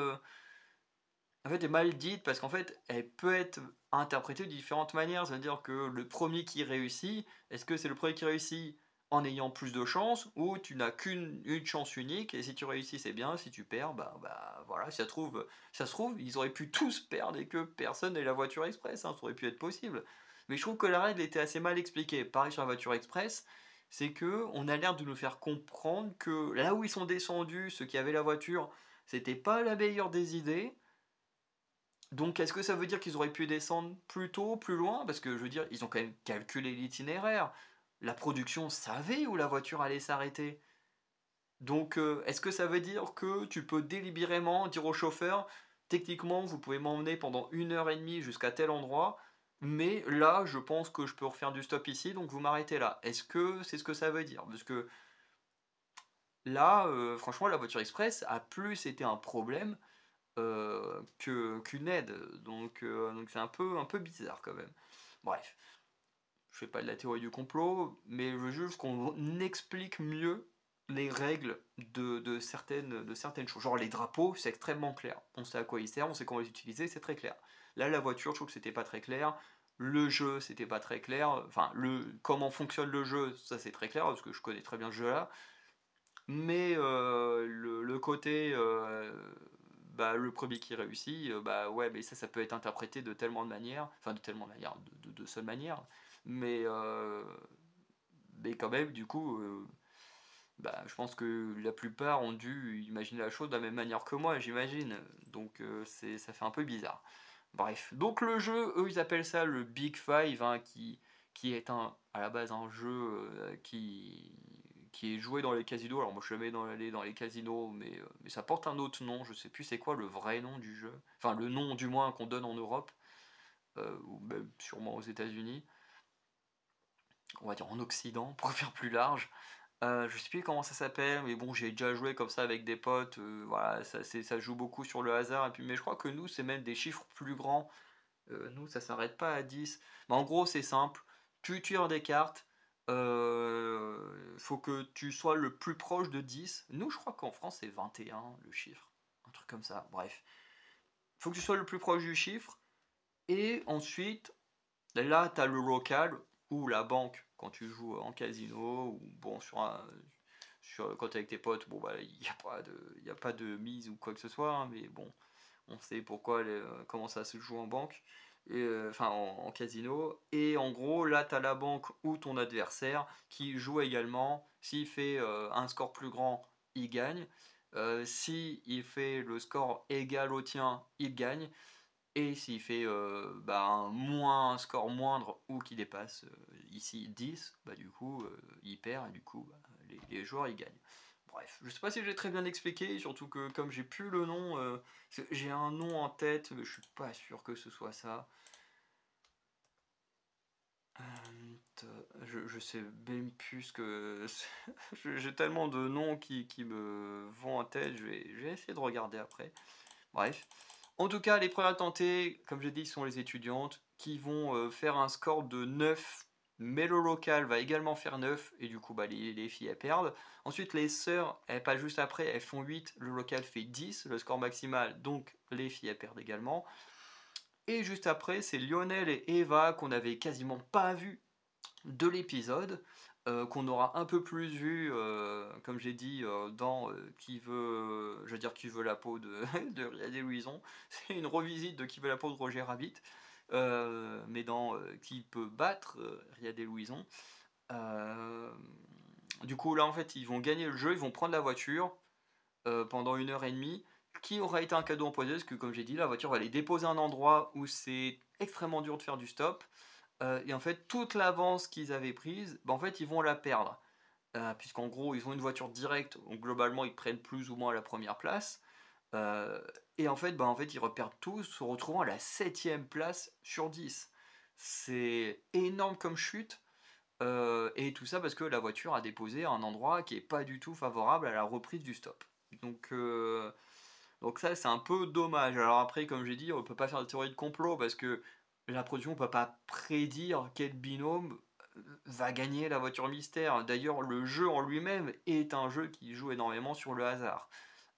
est mal dite parce qu'en fait elle peut être interprétée de différentes manières. C'est-à-dire que le premier qui réussit, est-ce que c'est le premier qui réussit en ayant plus de chance ou tu n'as qu'une chance unique et si tu réussis c'est bien, si tu perds, bah voilà, si ça se trouve, ils auraient pu tous perdre et que personne n'ait la voiture express, hein, ça aurait pu être possible. Mais je trouve que la règle était assez mal expliquée. Pareil sur la voiture express, c'est que on a l'air de nous faire comprendre que là où ils sont descendus, ceux qui avaient la voiture, c'était pas la meilleure des idées. Donc, est-ce que ça veut dire qu'ils auraient pu descendre plus tôt, plus loin? Parce que je veux dire, ils ont quand même calculé l'itinéraire. La production savait où la voiture allait s'arrêter. Donc, est-ce que ça veut dire que tu peux délibérément dire au chauffeur, techniquement, vous pouvez m'emmener pendant 1h30 jusqu'à tel endroit, mais là, je pense que je peux refaire du stop ici, donc vous m'arrêtez là. Est-ce que c'est ce que ça veut dire? Parce que là, franchement, la voiture express a plus été un problème qu'une aide. Donc c'est un peu bizarre quand même. Bref, je fais pas de la théorie du complot, mais je veux juste qu'on explique mieux les règles de certaines choses. Genre les drapeaux, c'est extrêmement clair. On sait à quoi ils servent, on sait comment les utiliser, c'est très clair. Là, la voiture, je trouve que c'était pas très clair. Le jeu, c'était pas très clair. Enfin, comment fonctionne le jeu, ça c'est très clair, parce que je connais très bien ce jeu-là. Mais le côté, bah, le premier qui réussit, bah ouais, mais ça peut être interprété de tellement de manières, enfin de tellement de manières, de seule manière, mais, euh, mais quand même, du coup, bah, je pense que la plupart ont dû imaginer la chose de la même manière que moi, j'imagine. Donc ça fait un peu bizarre. Bref, donc le jeu, eux, ils appellent ça le Big Five, hein, qui est à la base un jeu qui est joué dans les casinos. Alors moi je le mets dans les casinos, mais ça porte un autre nom, je sais plus c'est quoi le vrai nom du jeu. Enfin le nom du moins qu'on donne en Europe, ou même sûrement aux États-Unis, on va dire en Occident, pour faire plus large. Je sais plus comment ça s'appelle, mais bon, j'ai déjà joué comme ça avec des potes. Voilà, ça joue beaucoup sur le hasard. Et puis, mais je crois que nous, c'est même des chiffres plus grands. Nous, ça s'arrête pas à 10. Mais en gros, c'est simple. Tu tires des cartes. Faut que tu sois le plus proche de 10. Nous, je crois qu'en France, c'est 21 le chiffre. Un truc comme ça. Bref. Faut que tu sois le plus proche du chiffre. Et ensuite, là, tu as le local ou la banque quand tu joues en casino ou bon quand t'es avec tes potes, bon bah il n'y a y a pas de mise ou quoi que ce soit, hein, mais bon, on sait pourquoi comment ça se joue en banque, enfin en casino. Et en gros, là tu as la banque ou ton adversaire qui joue également. S'il fait un score plus grand, il gagne. Si il fait le score égal au tien, il gagne. et s'il fait un score moindre ou qui dépasse ici 10, bah du coup il perd et du coup bah, les joueurs ils gagnent. Bref, je sais pas si j'ai très bien expliqué, surtout que comme j'ai plus le nom, j'ai un nom en tête, mais je suis pas sûr que ce soit ça. Je sais même plus ce que. J'ai tellement de noms qui me vont en tête, je vais essayer de regarder après. Bref. En tout cas, les premières à tenter, comme j'ai dit, sont les étudiantes qui vont faire un score de 9, mais le local va également faire 9, et du coup, bah, les filles elles perdent. Ensuite, les sœurs, elles passent juste après, elles font 8, le local fait 10, le score maximal, donc les filles elles perdent également. Et juste après, c'est Lionel et Eva qu'on n'avait quasiment pas vu de l'épisode, qu'on aura un peu plus vu, comme j'ai dit, dans Qui veut la peau de, de Riyad et Louison. C'est une revisite de Qui veut la peau de Roger Rabbit, mais dans Qui peut battre Riyad et Louison. Euh, du coup, là, en fait, ils vont gagner le jeu, ils vont prendre la voiture pendant 1 heure et demie, qui aura été un cadeau empoisonné, parce que, comme j'ai dit, la voiture va les déposer à un endroit où c'est extrêmement dur de faire du stop. Et en fait, toute l'avance qu'ils avaient prise, bah, en fait, ils vont la perdre. Puisqu'en gros, ils ont une voiture directe, donc globalement, ils prennent plus ou moins la première place. Euh, et en fait, ils repèrent tous, se retrouvant à la 7ème place sur 10. C'est énorme comme chute. Et tout ça parce que la voiture a déposé à un endroit qui est pas du tout favorable à la reprise du stop. Donc, euh, donc ça, c'est un peu dommage. Alors après, comme j'ai dit, on peut pas faire de théorie de complot parce que la production ne peut pas prédire quel binôme va gagner la voiture mystère. D'ailleurs, le jeu en lui-même est un jeu qui joue énormément sur le hasard.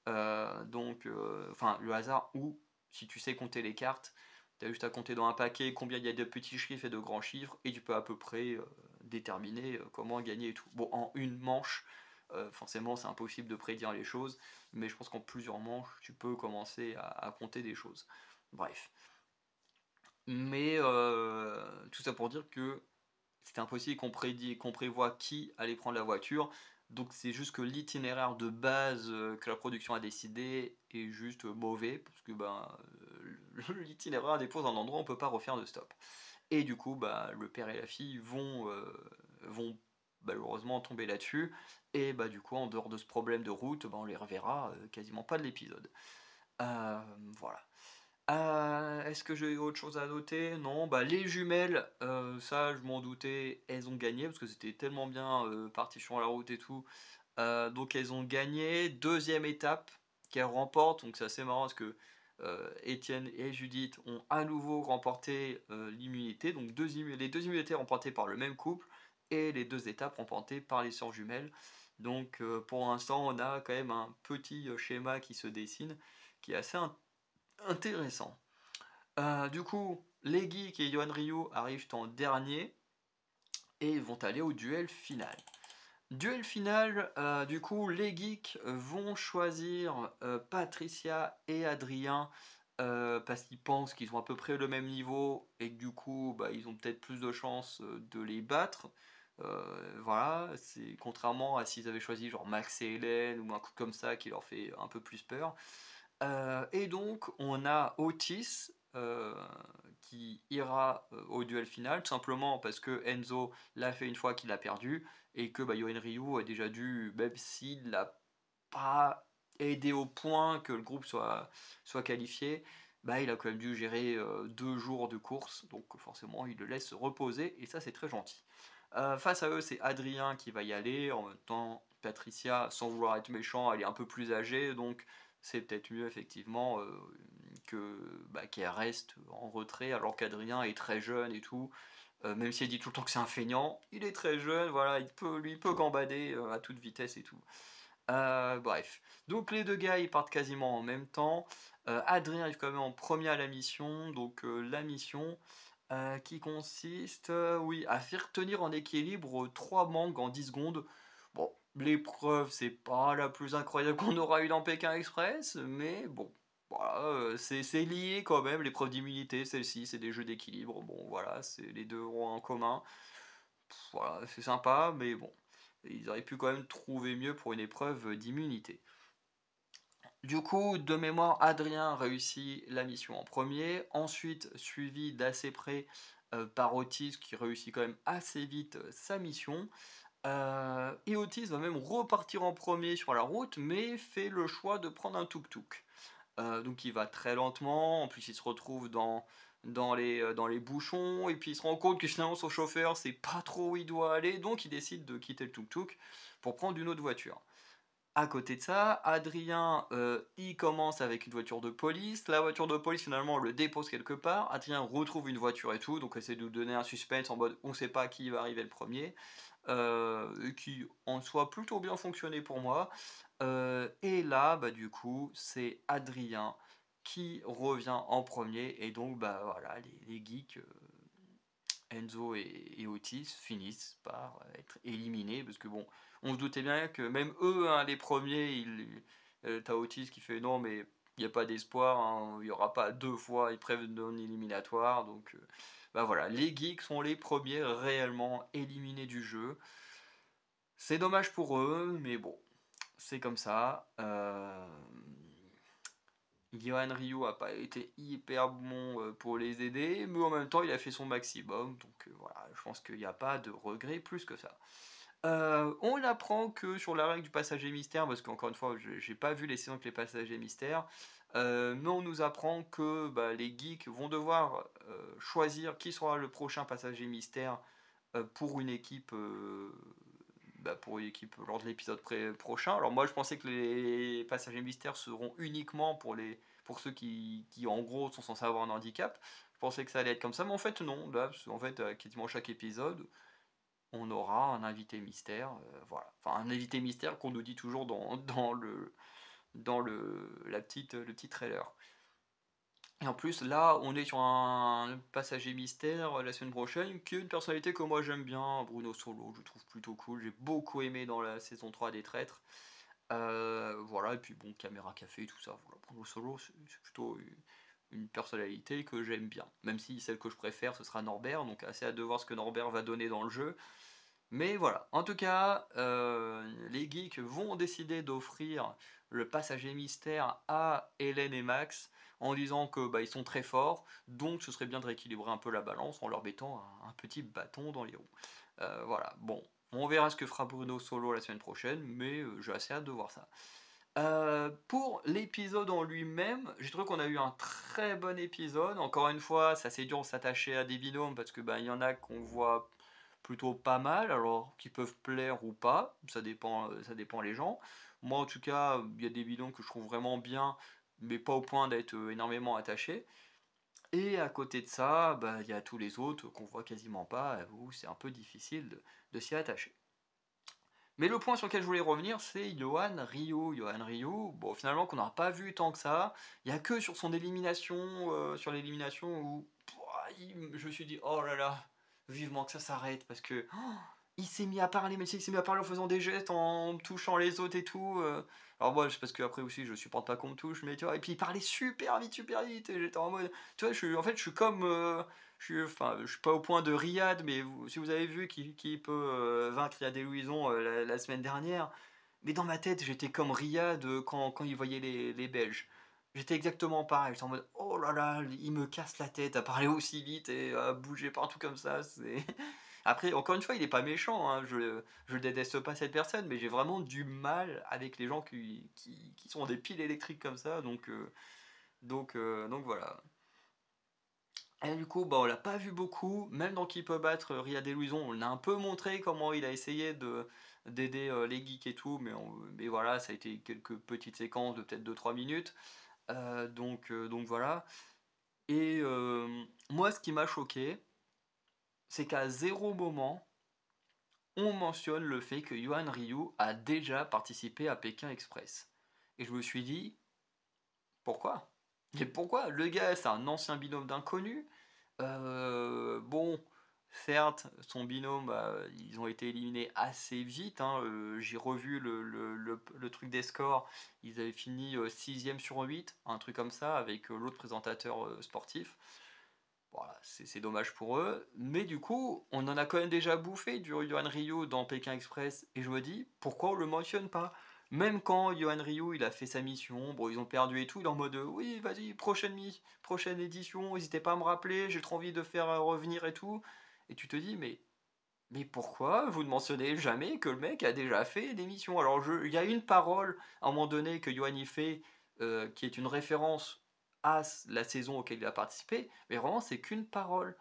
Enfin, le hasard où, si tu sais compter les cartes, tu as juste à compter dans un paquet combien il y a de petits chiffres et de grands chiffres, et tu peux à peu près déterminer comment gagner et tout. Bon, en une manche, forcément, c'est impossible de prédire les choses, mais je pense qu'en plusieurs manches, tu peux commencer à compter des choses. Bref. Mais tout ça pour dire que c'était impossible qu'on prévoit qui allait prendre la voiture. Donc c'est juste que l'itinéraire de base que la production a décidé est juste mauvais, parce que l'itinéraire dépose un endroit où on peut pas refaire de stop. Et du coup, bah, le père et la fille vont malheureusement tomber là-dessus. Et bah, du coup, en dehors de ce problème de route, bah, on les reverra quasiment pas de l'épisode. Voilà. Est-ce que j'ai autre chose à noter? Non, bah les jumelles, ça je m'en doutais, elles ont gagné parce que c'était tellement bien parti sur la route et tout. Donc elles ont gagné. Deuxième étape qu'elles remportent, donc c'est assez marrant parce que Étienne et Judith ont à nouveau remporté l'immunité. Donc les deux immunités remportées par le même couple et les deux étapes remportées par les sœurs jumelles. Donc pour l'instant, on a quand même un petit schéma qui se dessine qui est assez intéressant. Du coup, les geeks et Yohan Ryu arrivent en dernier et vont aller au duel final. Duel final, du coup, les geeks vont choisir Patricia et Adrien parce qu'ils pensent qu'ils ont à peu près le même niveau et que du coup, bah, ils ont peut-être plus de chances de les battre. Voilà, c'est contrairement à s'ils avaient choisi genre Max et Hélène ou un coup comme ça qui leur fait un peu plus peur. Et donc, on a Otis qui ira au duel final, tout simplement parce que Enzo l'a fait une fois qu'il a perdu, et que Yoen Ryu a déjà dû, même s'il l'a pas aidé au point que le groupe soit qualifié, bah, il a quand même dû gérer 2 jours de course, donc forcément il le laisse se reposer, et ça c'est très gentil. Face à eux, c'est Adrien qui va y aller, en même temps Patricia, sans vouloir être méchant, elle est un peu plus âgée, donc c'est peut-être mieux effectivement qu'elle reste en retrait alors qu'Adrien est très jeune et tout. Même si elle dit tout le temps que c'est un feignant, il est très jeune, voilà, il peut gambader à toute vitesse et tout. Bref, donc les deux gars ils partent quasiment en même temps. Adrien arrive quand même en premier à la mission, donc la mission qui consiste, oui, à faire tenir en équilibre 3 mangues en 10 secondes. Bon, l'épreuve, c'est pas la plus incroyable qu'on aura eu dans Pékin Express, mais bon, voilà, c'est lié quand même, l'épreuve d'immunité, celle-ci, c'est des jeux d'équilibre. Bon, voilà, les deux auront en commun. Voilà, c'est sympa, mais bon, ils auraient pu quand même trouver mieux pour une épreuve d'immunité. Du coup, de mémoire, Adrien réussit la mission en premier, ensuite suivi d'assez près par Otis qui réussit quand même assez vite sa mission. Et Otis va même repartir en premier sur la route, mais fait le choix de prendre un tuk-tuk. Donc il va très lentement, en plus il se retrouve dans les bouchons, et puis il se rend compte que finalement son chauffeur sait pas trop où il doit aller, donc il décide de quitter le tuk-tuk pour prendre une autre voiture. À côté de ça, Adrien, il commence avec une voiture de police. La voiture de police, finalement, le dépose quelque part. Adrien retrouve une voiture et tout, donc essaie de nous donner un suspense en mode on sait pas qui va arriver le premier. Et qui, en soi, plutôt bien fonctionné pour moi. Et là, bah, du coup, c'est Adrien qui revient en premier. Et donc, bah, voilà, les geeks, Enzo et Otis finissent par être éliminés parce que bon, on se doutait bien que même eux, hein, les premiers, t'as Otis qui fait non, mais il n'y a pas d'espoir, hein, il n'y aura pas deux fois épreuve non éliminatoire. Donc, bah voilà, les geeks sont les premiers réellement éliminés du jeu. C'est dommage pour eux, mais bon, c'est comme ça. Johan Ryu a pas été hyper bon pour les aider, mais en même temps il a fait son maximum, donc voilà, je pense qu'il n'y a pas de regret plus que ça. On apprend que sur la règle du passager mystère, parce qu'encore une fois, j'ai pas vu les saisons avec les passagers mystères, mais on nous apprend que bah, les geeks vont devoir choisir qui sera le prochain passager mystère pour une équipe. Pour une équipe lors de l'épisode prochain. Alors moi je pensais que les passagers mystères seront uniquement pour ceux qui en gros sont censés avoir un handicap. Je pensais que ça allait être comme ça, mais en fait non. Là, en fait, à quasiment chaque épisode, on aura un invité mystère, voilà. Enfin, un invité mystère qu'on nous dit toujours le petit trailer. Et en plus, là, on est sur un passager mystère la semaine prochaine, qui est une personnalité que moi j'aime bien, Bruno Solo, je trouve plutôt cool. J'ai beaucoup aimé dans la saison 3 des Traîtres. Voilà, et puis bon, Caméra Café et tout ça. Voilà, Bruno Solo, c'est plutôt une personnalité que j'aime bien. Même si celle que je préfère, ce sera Norbert, donc assez hâte de voir ce que Norbert va donner dans le jeu. Mais voilà, en tout cas, les geeks vont décider d'offrir le passager mystère à Hélène et Max en disant que bah, ils sont très forts, donc ce serait bien de rééquilibrer un peu la balance en leur mettant un petit bâton dans les roues. Voilà, bon, on verra ce que fera Bruno Solo la semaine prochaine, mais j'ai assez hâte de voir ça. Pour l'épisode en lui-même, j'ai trouvé qu'on a eu un très bon épisode. Encore une fois, c'est assez dur de s'attacher à des binômes parce que bah, y en a qu'on voit plutôt pas mal, alors qui peuvent plaire ou pas, ça dépend les gens. Moi en tout cas, il y a des binômes que je trouve vraiment bien, mais pas au point d'être énormément attaché. Et à côté de ça, bah, il y a tous les autres qu'on voit quasiment pas, où c'est un peu difficile de s'y attacher. Mais le point sur lequel je voulais revenir, c'est Johan Ryu. Johan Ryu, bon, finalement, qu'on n'a pas vu tant que ça. Il n'y a que sur son élimination, sur l'élimination où je me suis dit, oh là là, vivement que ça s'arrête, parce que il s'est mis à parler, mais il s'est mis à parler en faisant des gestes, en touchant les autres et tout. Alors moi, c'est parce que après aussi, je supporte pas qu'on me touche, mais tu vois, et puis il parlait super vite, et j'étais en mode, tu vois, je suis comme, je suis pas au point de Riyad, mais si vous avez vu qui peut vaincre Riyad et Louison la semaine dernière, mais dans ma tête, j'étais comme Riyad quand il voyait les Belges. J'étais exactement pareil, j'étais en mode, oh là là, il me casse la tête à parler aussi vite et à bouger partout comme ça, c'est... Après, encore une fois, il est pas méchant, hein, je déteste pas cette personne, mais j'ai vraiment du mal avec les gens qui sont des piles électriques comme ça, donc voilà. Et du coup, bah, on l'a pas vu beaucoup, même dans Qui peut battre Riyad et Louison, on a un peu montré comment il a essayé d'aider les geeks et tout, mais voilà, ça a été quelques petites séquences de peut-être 2-3 minutes, donc voilà. Et moi, ce qui m'a choqué, c'est qu'à zéro moment, on mentionne le fait que Yohan Ryu a déjà participé à Pékin Express. Et je me suis dit, pourquoi? Et pourquoi? Le gars, c'est un ancien binôme d'inconnu. Bon, certes, son binôme, bah, ils ont été éliminés assez vite, hein. J'ai revu le truc des scores. Ils avaient fini 6ème sur 8, un truc comme ça, avec l'autre présentateur sportif. Voilà, c'est dommage pour eux. Mais du coup, on en a quand même déjà bouffé du Yohan Ryu dans Pékin Express. Et je me dis, pourquoi on le mentionne pas? Même quand Yohan Ryu il a fait sa mission, bon ils ont perdu et tout, il est en mode oui vas-y prochaine édition, n'hésitez pas à me rappeler, j'ai trop envie de faire revenir et tout. Et tu te dis mais pourquoi vous ne mentionnez jamais que le mec a déjà fait des missions? Alors il y a une parole à un moment donné que Yohan y fait qui est une référence à la saison auquel il a participé, mais vraiment c'est qu'une parole.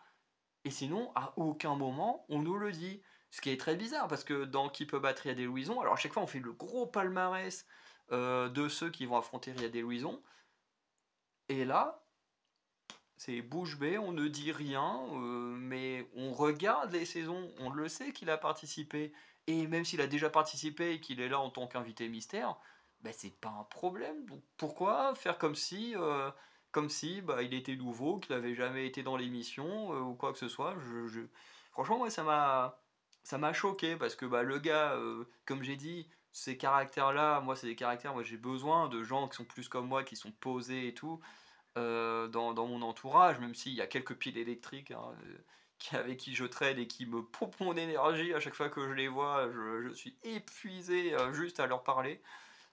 Et sinon, à aucun moment, on nous le dit. Ce qui est très bizarre, parce que dans Qui peut battre Riyad et Louison, alors à chaque fois on fait le gros palmarès de ceux qui vont affronter Riyad et Louison, et là, c'est bouche bée, on ne dit rien, mais on regarde les saisons, on le sait qu'il a participé, et même s'il a déjà participé et qu'il est là en tant qu'invité mystère, ben c'est pas un problème. Donc pourquoi faire comme si bah, il était nouveau, qu'il avait jamais été dans l'émission ou quoi que ce soit. Franchement, moi ça m'a choqué parce que bah, le gars, comme j'ai dit, ces caractères-là, moi c'est des caractères, moi j'ai besoin de gens qui sont plus comme moi, qui sont posés et tout dans mon entourage, même s'il y a quelques piles électriques hein, avec qui je traîne et qui me pompent mon énergie à chaque fois que je les vois, je suis épuisé juste à leur parler.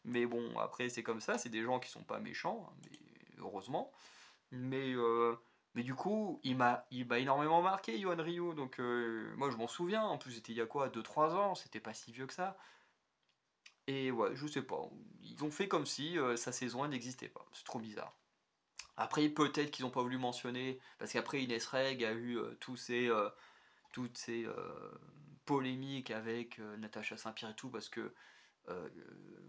Mais bon, après c'est comme ça, c'est des gens qui sont pas méchants, hein, mais heureusement. Mais, euh, mais du coup, il m'a énormément marqué, Yohan Ryu. Donc moi je m'en souviens, en plus c'était il y a quoi, 2 3 ans, c'était pas si vieux que ça. Et ouais, je sais pas, ils ont fait comme si sa saison elle n'existait pas, c'est trop bizarre. Après, peut-être qu'ils n'ont pas voulu mentionner, parce qu'après, Ines Reg a eu toutes ces polémiques avec Natacha Saint-Pierre et tout, parce que euh,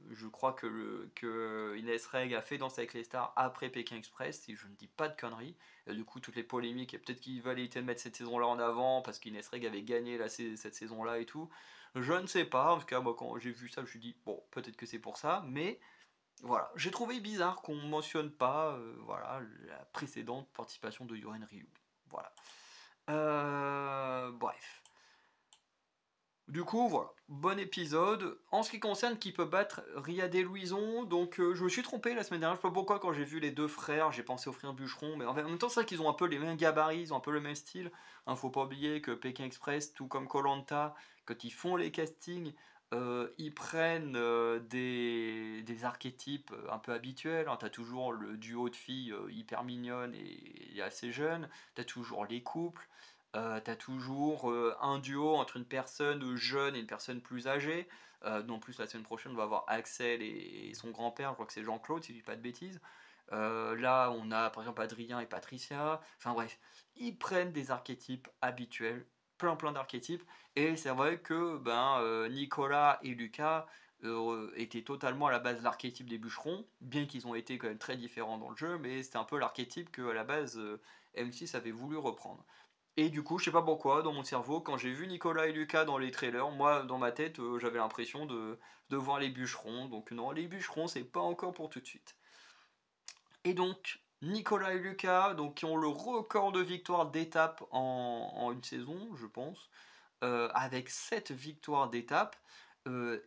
je crois que Ines Reg a fait Danser avec les stars après Pékin Express, si je ne dis pas de conneries. Et du coup, toutes les polémiques, et peut-être qu'ils veulent éviter de mettre cette saison-là en avant, parce qu'Ines Reg avait gagné cette saison-là et tout. Je ne sais pas, en tout cas, moi, quand j'ai vu ça, je me suis dit, bon, peut-être que c'est pour ça, mais voilà, j'ai trouvé bizarre qu'on mentionne pas voilà, la précédente participation de Yohan Ryu. Voilà. Bref. Du coup, voilà, bon épisode. En ce qui concerne qui peut battre Riyad et Louison, donc je me suis trompé la semaine dernière, je sais pas pourquoi quand j'ai vu les deux frères, j'ai pensé au frère Bûcheron, mais en même temps c'est vrai qu'ils ont un peu les mêmes gabarits, ils ont un peu le même style. Hein, faut pas oublier que Pékin Express, tout comme koh quand ils font les castings, ils prennent des archétypes un peu habituels. Hein. T'as toujours le duo de filles hyper mignonnes et assez jeunes, t'as toujours les couples. T'as toujours un duo entre une personne jeune et une personne plus âgée. En plus, la semaine prochaine, on va avoir Axel et son grand-père, je crois que c'est Jean-Claude, si je dis pas de bêtises. Là, on a par exemple Adrien et Patricia. Enfin bref, ils prennent des archétypes habituels, plein d'archétypes. Et c'est vrai que Nicolas et Lucas étaient totalement à la base de l'archétype des bûcherons, bien qu'ils ont été quand même très différents dans le jeu, mais c'était un peu l'archétype que à la base M6 avait voulu reprendre. Et du coup, je sais pas pourquoi, dans mon cerveau, quand j'ai vu Nicolas et Lucas dans les trailers, moi, dans ma tête, j'avais l'impression de voir les bûcherons. Donc non, les bûcherons, c'est pas encore pour tout de suite. Et donc, Nicolas et Lucas, donc, qui ont le record de victoires d'étape en une saison, je pense, avec 7 victoires d'étape,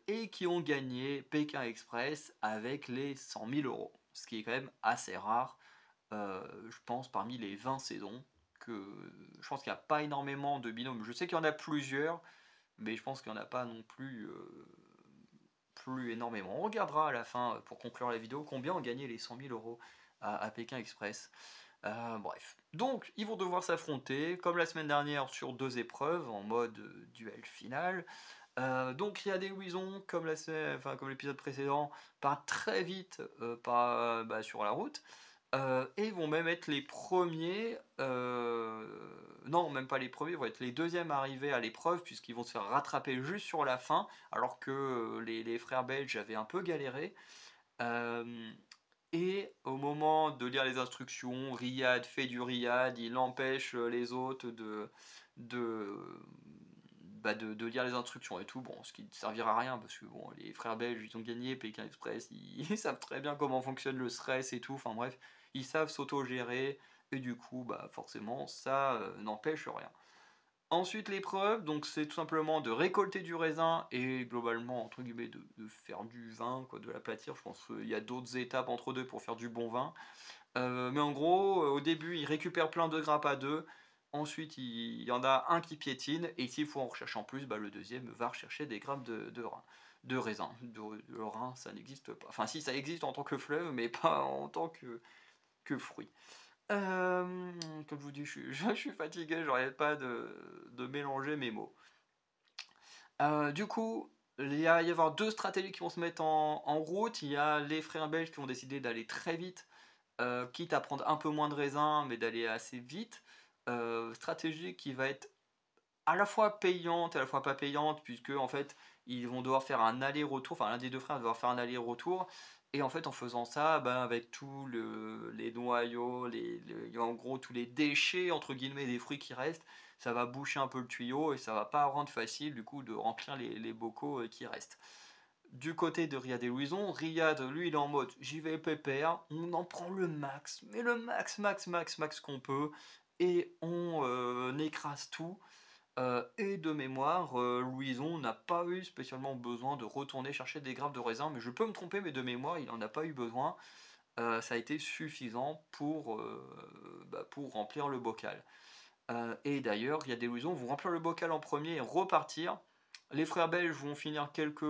et qui ont gagné Pékin Express avec les 100 000 euros. Ce qui est quand même assez rare je pense, parmi les 20 saisons, que je pense qu'il n'y a pas énormément de binômes. Je sais qu'il y en a plusieurs, mais je pense qu'il n'y en a pas non plus énormément. On regardera à la fin, pour conclure la vidéo, combien ont gagné les 100 000 euros à Pékin Express. Bref. Donc, ils vont devoir s'affronter, comme la semaine dernière, sur 2 épreuves, en mode duel final. Donc Riyad et Louison, comme l'épisode précédent, part très vite sur la route. Et vont même être les premiers, non, même pas les premiers, vont être les deuxièmes arrivés à l'épreuve, puisqu'ils vont se faire rattraper juste sur la fin, alors que les frères belges avaient un peu galéré. Euh, et au moment de lire les instructions, Riyad fait du Riyad, il empêche les autres de, de lire les instructions et tout, bon, ce qui ne servira à rien, parce que bon, les frères belges, ils ont gagné, Pékin Express, ils savent très bien comment fonctionne le stress et tout, enfin bref, ils savent s'auto-gérer, et du coup, bah forcément, ça n'empêche rien. Ensuite, l'épreuve, donc c'est tout simplement de récolter du raisin et globalement, entre guillemets, de faire du vin, quoi, de l'aplatir. Je pense qu'il y a d'autres étapes entre deux pour faire du bon vin. Mais en gros, au début, ils récupèrent plein de grappes à deux. ensuite il y en a un qui piétine, et s'il faut en rechercher en plus, bah, le deuxième va rechercher des grappes de raisin. De rhin, ça n'existe pas. Enfin si, ça existe en tant que fleuve, mais pas en tant que fruit. Comme je vous dis, je suis fatigué, j'arrête pas de mélanger mes mots. Du coup, il va y avoir deux stratégies qui vont se mettre en route. Il y a les frères belges qui vont décider d'aller très vite, quitte à prendre un peu moins de raisin, mais d'aller assez vite. Stratégie qui va être à la fois payante et à la fois pas payante, puisque en fait, ils vont devoir faire un aller-retour, enfin l'un des deux frères va devoir faire un aller-retour, et en fait en faisant ça, ben, avec tous les noyaux, en gros tous les déchets entre guillemets des fruits qui restent, ça va boucher un peu le tuyau et ça va pas rendre facile du coup de remplir les bocaux qui restent. Du côté de Riyad et Louison, Riyad, lui, il est en mode j'y vais pépère, on en prend le max, mais le max qu'on peut, et on écrase tout. Et de mémoire, Louison n'a pas eu spécialement besoin de retourner chercher des grappes de raisin, mais je peux me tromper, mais de mémoire, il n'en a pas eu besoin. Ça a été suffisant pour remplir le bocal. Et d'ailleurs, il y a des Louisons vont remplir le bocal en premier et repartir. Les frères belges vont finir quelques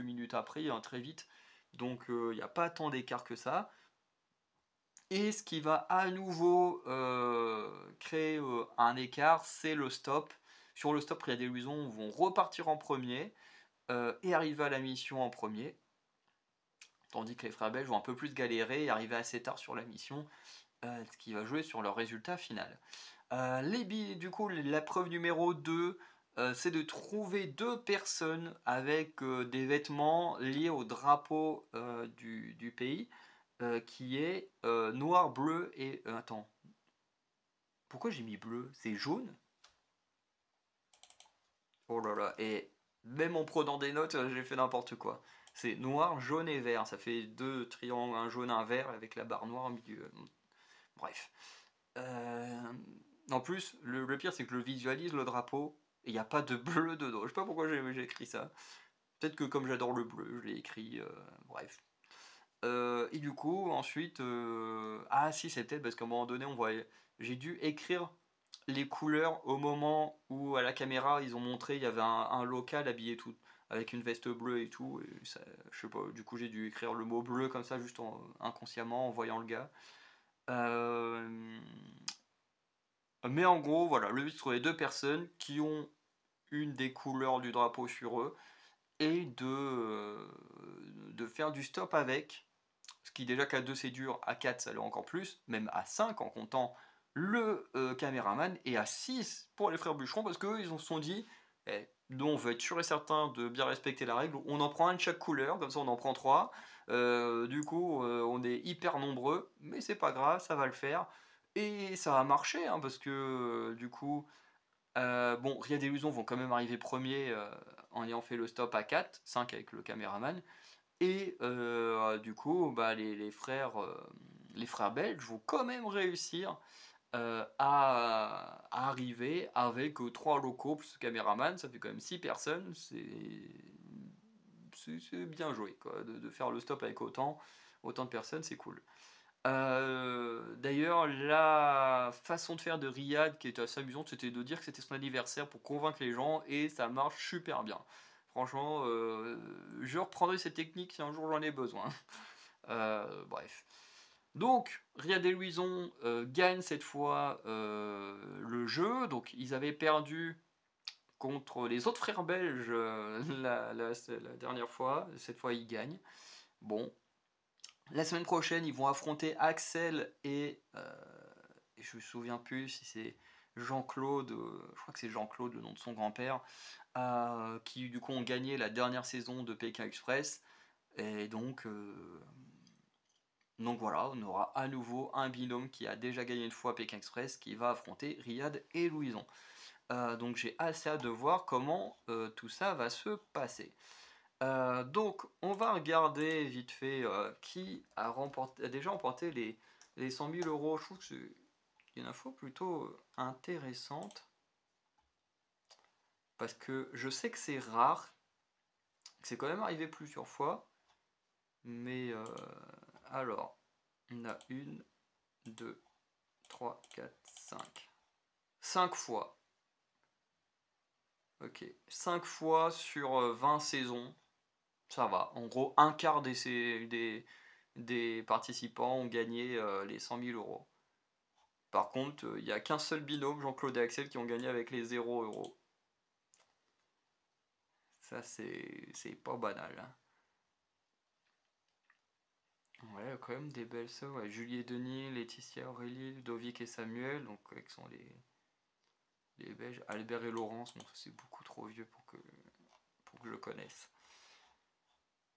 minutes après, hein, très vite. Donc il n'y a pas tant d'écart que ça. Et ce qui va à nouveau créer un écart, c'est le stop. Sur le stop, il y a des Louisons vont repartir en premier et arriver à la mission en premier. Tandis que les frères belges vont un peu plus galérer et arriver assez tard sur la mission, ce qui va jouer sur leur résultat final. Du coup, la preuve numéro 2, c'est de trouver deux personnes avec des vêtements liés au drapeau du pays, qui est noir, bleu et... attends, pourquoi j'ai mis bleu? C'est jaune? Oh là là, et même en prenant des notes, j'ai fait n'importe quoi. C'est noir, jaune et vert, ça fait deux triangles, un jaune, un vert, avec la barre noire au milieu. Bref. Euh, En plus, le pire, c'est que je visualise le drapeau et il n'y a pas de bleu dedans. Je sais pas pourquoi j'ai écrit ça. Peut-être que comme j'adore le bleu, je l'ai écrit. Bref. Et du coup, ensuite. Ah, si, c'est peut-être parce qu'à un moment donné, on voyait. J'ai dû écrire les couleurs au moment où, à la caméra, ils ont montré, il y avait un local habillé tout. Avec une veste bleue et tout. Et ça, je sais pas, du coup, j'ai dû écrire le mot bleu comme ça, juste inconsciemment, en voyant le gars. Euh, mais en gros, voilà, le but c'est de trouver deux personnes qui ont une des couleurs du drapeau sur eux et de faire du stop avec. Ce qui déjà qu'à 2 c'est dur, à 4 ça l'est encore plus, même à 5 en comptant le caméraman, et à 6 pour les frères bûcherons, parce qu'eux ils se sont dit, eh, nous on veut être sûr et certain de bien respecter la règle, on en prend un de chaque couleur, comme ça on en prend 3. Du coup on est hyper nombreux, mais c'est pas grave, ça va le faire. Et ça a marché, hein, parce que du coup, bon, Ria Illusion vont quand même arriver premier en ayant fait le stop à 4 5 avec le caméraman. Et du coup, bah, les frères belges vont quand même réussir à arriver avec 3 locaux plus le caméraman, ça fait quand même 6 personnes, c'est bien joué quoi, de faire le stop avec autant de personnes, c'est cool. D'ailleurs, la façon de faire de Riyad qui était assez amusante, c'était de dire que c'était son anniversaire pour convaincre les gens, et ça marche super bien. Franchement, je reprendrai cette technique si un jour j'en ai besoin. Bref. Donc, Riyad et Louison gagnent cette fois le jeu. Donc, ils avaient perdu contre les autres frères belges la dernière fois. Cette fois, ils gagnent. Bon, la semaine prochaine, ils vont affronter Axel et je me souviens plus si c'est Jean-Claude, je crois que c'est Jean-Claude, le nom de son grand-père, qui du coup ont gagné la dernière saison de Pékin Express. Et donc voilà, on aura à nouveau un binôme qui a déjà gagné une fois Pékin Express qui va affronter Riyad et Louison. Donc j'ai assez hâte de voir comment tout ça va se passer. Donc, on va regarder vite fait qui a déjà remporté les 100 000 euros. Je trouve que c'est une info plutôt intéressante parce que je sais que c'est rare, que c'est quand même arrivé plusieurs fois. Mais alors, on a 1, 2, 3, 4, 5. 5 fois. Ok. 5 fois sur 20 saisons. Ça va. En gros, un quart des participants ont gagné les 100 000 euros. Par contre, il n'y a qu'un seul binôme, Jean-Claude et Axel, qui ont gagné avec les 0 euros. Ça, c'est pas banal, hein. Ouais, quand même des belles sœurs. Ouais. Julie et Denis, Laetitia, Aurélie, Ludovic et Samuel, donc qui sont les Belges. Albert et Laurence, bon, ça c'est beaucoup trop vieux pour que je le connaisse.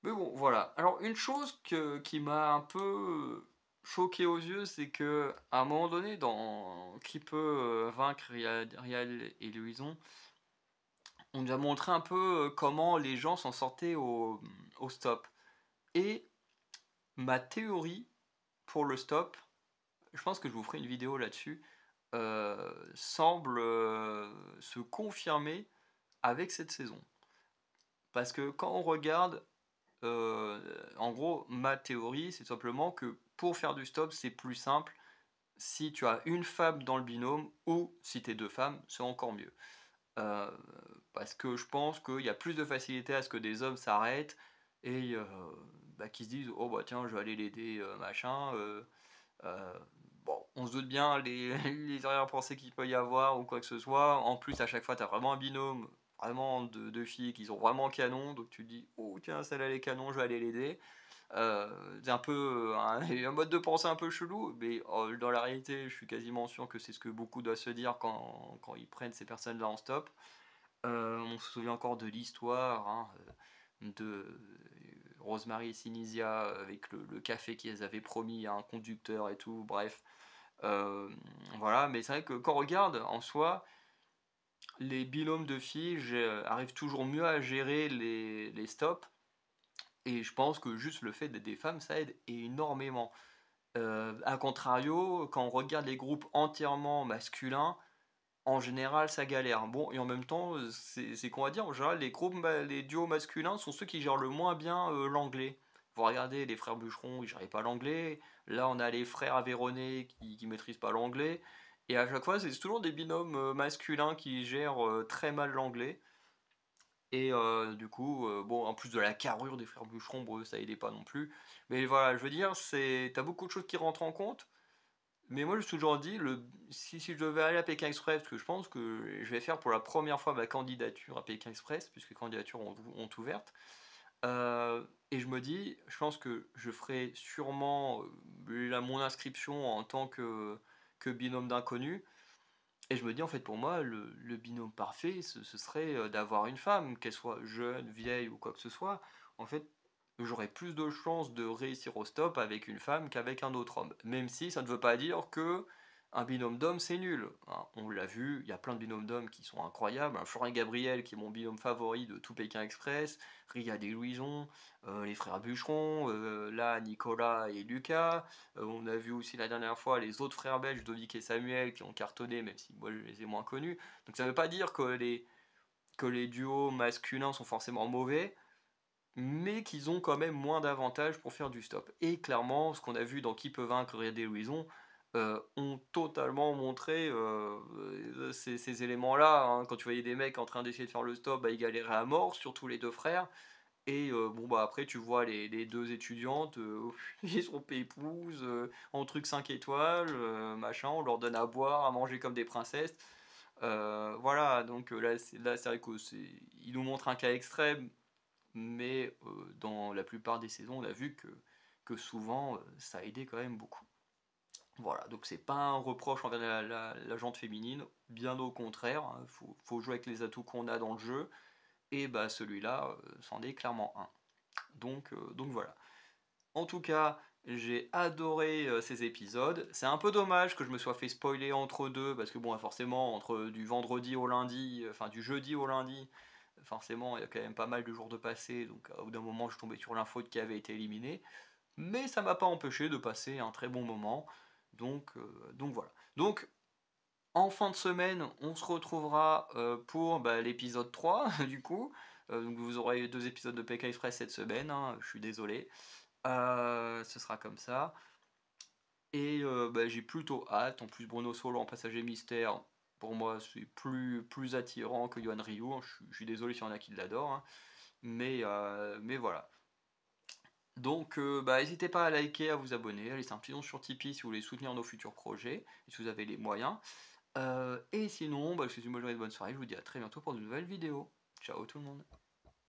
Mais bon, voilà. Alors, une chose qui m'a un peu choqué aux yeux, c'est que à un moment donné, dans Qui peut vaincre Rial et Louison, on nous a montré un peu comment les gens s'en sortaient au stop. Et ma théorie pour le stop, je pense que je vous ferai une vidéo là-dessus, semble se confirmer avec cette saison. Parce que quand on regarde, en gros, ma théorie, c'est simplement que pour faire du stop, c'est plus simple si tu as une femme dans le binôme ou si tu es deux femmes, c'est encore mieux. Euh, Parce que je pense qu'il y a plus de facilité à ce que des hommes s'arrêtent et qu'ils se disent oh bah tiens je vais aller l'aider machin. Euh, bon, on se doute bien les arrière-pensées qu'il peut y avoir ou quoi que ce soit. En plus, à chaque fois, tu as vraiment un binôme, vraiment de filles qui sont vraiment canons. Donc tu te dis, oh tiens, celle-là elle est canon, je vais aller l'aider. C'est un peu un mode de pensée un peu chelou, mais dans la réalité, je suis quasiment sûr que c'est ce que beaucoup doivent se dire quand ils prennent ces personnes-là en stop. On se souvient encore de l'histoire hein, de Rosemary et Sinisia avec le café qu'ils avaient promis à un conducteur et tout, bref. Euh, voilà, mais c'est vrai que quand on regarde en soi, les binômes de filles arrivent toujours mieux à gérer les stops, et je pense que juste le fait d'être des femmes, ça aide énormément. A contrario, quand on regarde les groupes entièrement masculins, en général, ça galère. Bon, et en même temps, c'est qu'on va dire, en général, les duos masculins sont ceux qui gèrent le moins bien l'anglais. Vous regardez les frères Bûcheron, ils gèrent pas l'anglais. Là, on a les frères Aveyronais qui maîtrisent pas l'anglais. Et à chaque fois, c'est toujours des binômes masculins qui gèrent très mal l'anglais. Et du coup, bon, en plus de la carrure des frères Bûcheron, bon, ça aidait pas non plus. Mais voilà, je veux dire, t'as beaucoup de choses qui rentrent en compte. Mais moi, je me suis toujours dit, si je devais aller à Pékin Express, parce que je pense que je vais faire pour la première fois ma candidature à Pékin Express, puisque les candidatures ont ouverte, et je me dis, je pense que je ferai sûrement mon inscription en tant que binôme d'inconnu. Et je me dis, en fait, pour moi, le binôme parfait, ce serait d'avoir une femme, qu'elle soit jeune, vieille ou quoi que ce soit. En fait, j'aurais plus de chances de réussir au stop avec une femme qu'avec un autre homme. Même si ça ne veut pas dire que un binôme d'hommes c'est nul, hein. On l'a vu, il y a plein de binômes d'hommes qui sont incroyables. Un Florent et Gabriel qui est mon binôme favori de tout Pékin Express, Riyad et Louison, les frères Bûcheron, là Nicolas et Lucas. On a vu aussi la dernière fois les autres frères belges, Ludovic et Samuel, qui ont cartonné, même si moi je les ai moins connus. Donc ça ne veut pas dire que les duos masculins sont forcément mauvais, mais qu'ils ont quand même moins d'avantages pour faire du stop. Et clairement, ce qu'on a vu dans Qui peut vaincre Red et Louison ont totalement montré ces éléments-là, hein. Quand tu voyais des mecs en train d'essayer de faire le stop, bah, ils galéraient à mort, surtout les deux frères. Et bon, bah après, tu vois les deux étudiantes, ils sont pépouses, en truc 5 étoiles, machin, on leur donne à boire, à manger comme des princesses. Voilà, donc là, c'est vrai qu'ils nous montrent un cas extrême, mais dans la plupart des saisons, on a vu que souvent, ça a aidé quand même beaucoup. Voilà, donc c'est pas un reproche envers la jante féminine, bien au contraire, hein, faut jouer avec les atouts qu'on a dans le jeu, et bah celui-là, c'en est clairement un. Donc voilà. En tout cas, j'ai adoré ces épisodes. C'est un peu dommage que je me sois fait spoiler entre deux, parce que bon, forcément, entre du vendredi au lundi, enfin du jeudi au lundi, forcément, il y a quand même pas mal de jours de passé, donc au bout d'un moment, je tombais sur l'info qui avait été éliminé. Mais ça m'a pas empêché de passer un très bon moment. Donc voilà. Donc en fin de semaine, on se retrouvera pour l'épisode 3 du coup. Donc vous aurez 2 épisodes de PK Express cette semaine, hein, je suis désolé. Ce sera comme ça. Et j'ai plutôt hâte. En plus, Bruno Solo en passager mystère, Pour moi, c'est plus attirant que Yohan Ryu. Je suis désolé s'il y en a qui l'adorent, hein, mais voilà. Donc, bah, n'hésitez pas à liker, à vous abonner, à laisser un petit nom sur Tipeee si vous voulez soutenir nos futurs projets, et si vous avez les moyens. Et sinon, bah, je vous souhaite une bonne journée, de bonne soirée, je vous dis à très bientôt pour de nouvelles vidéos. Ciao tout le monde.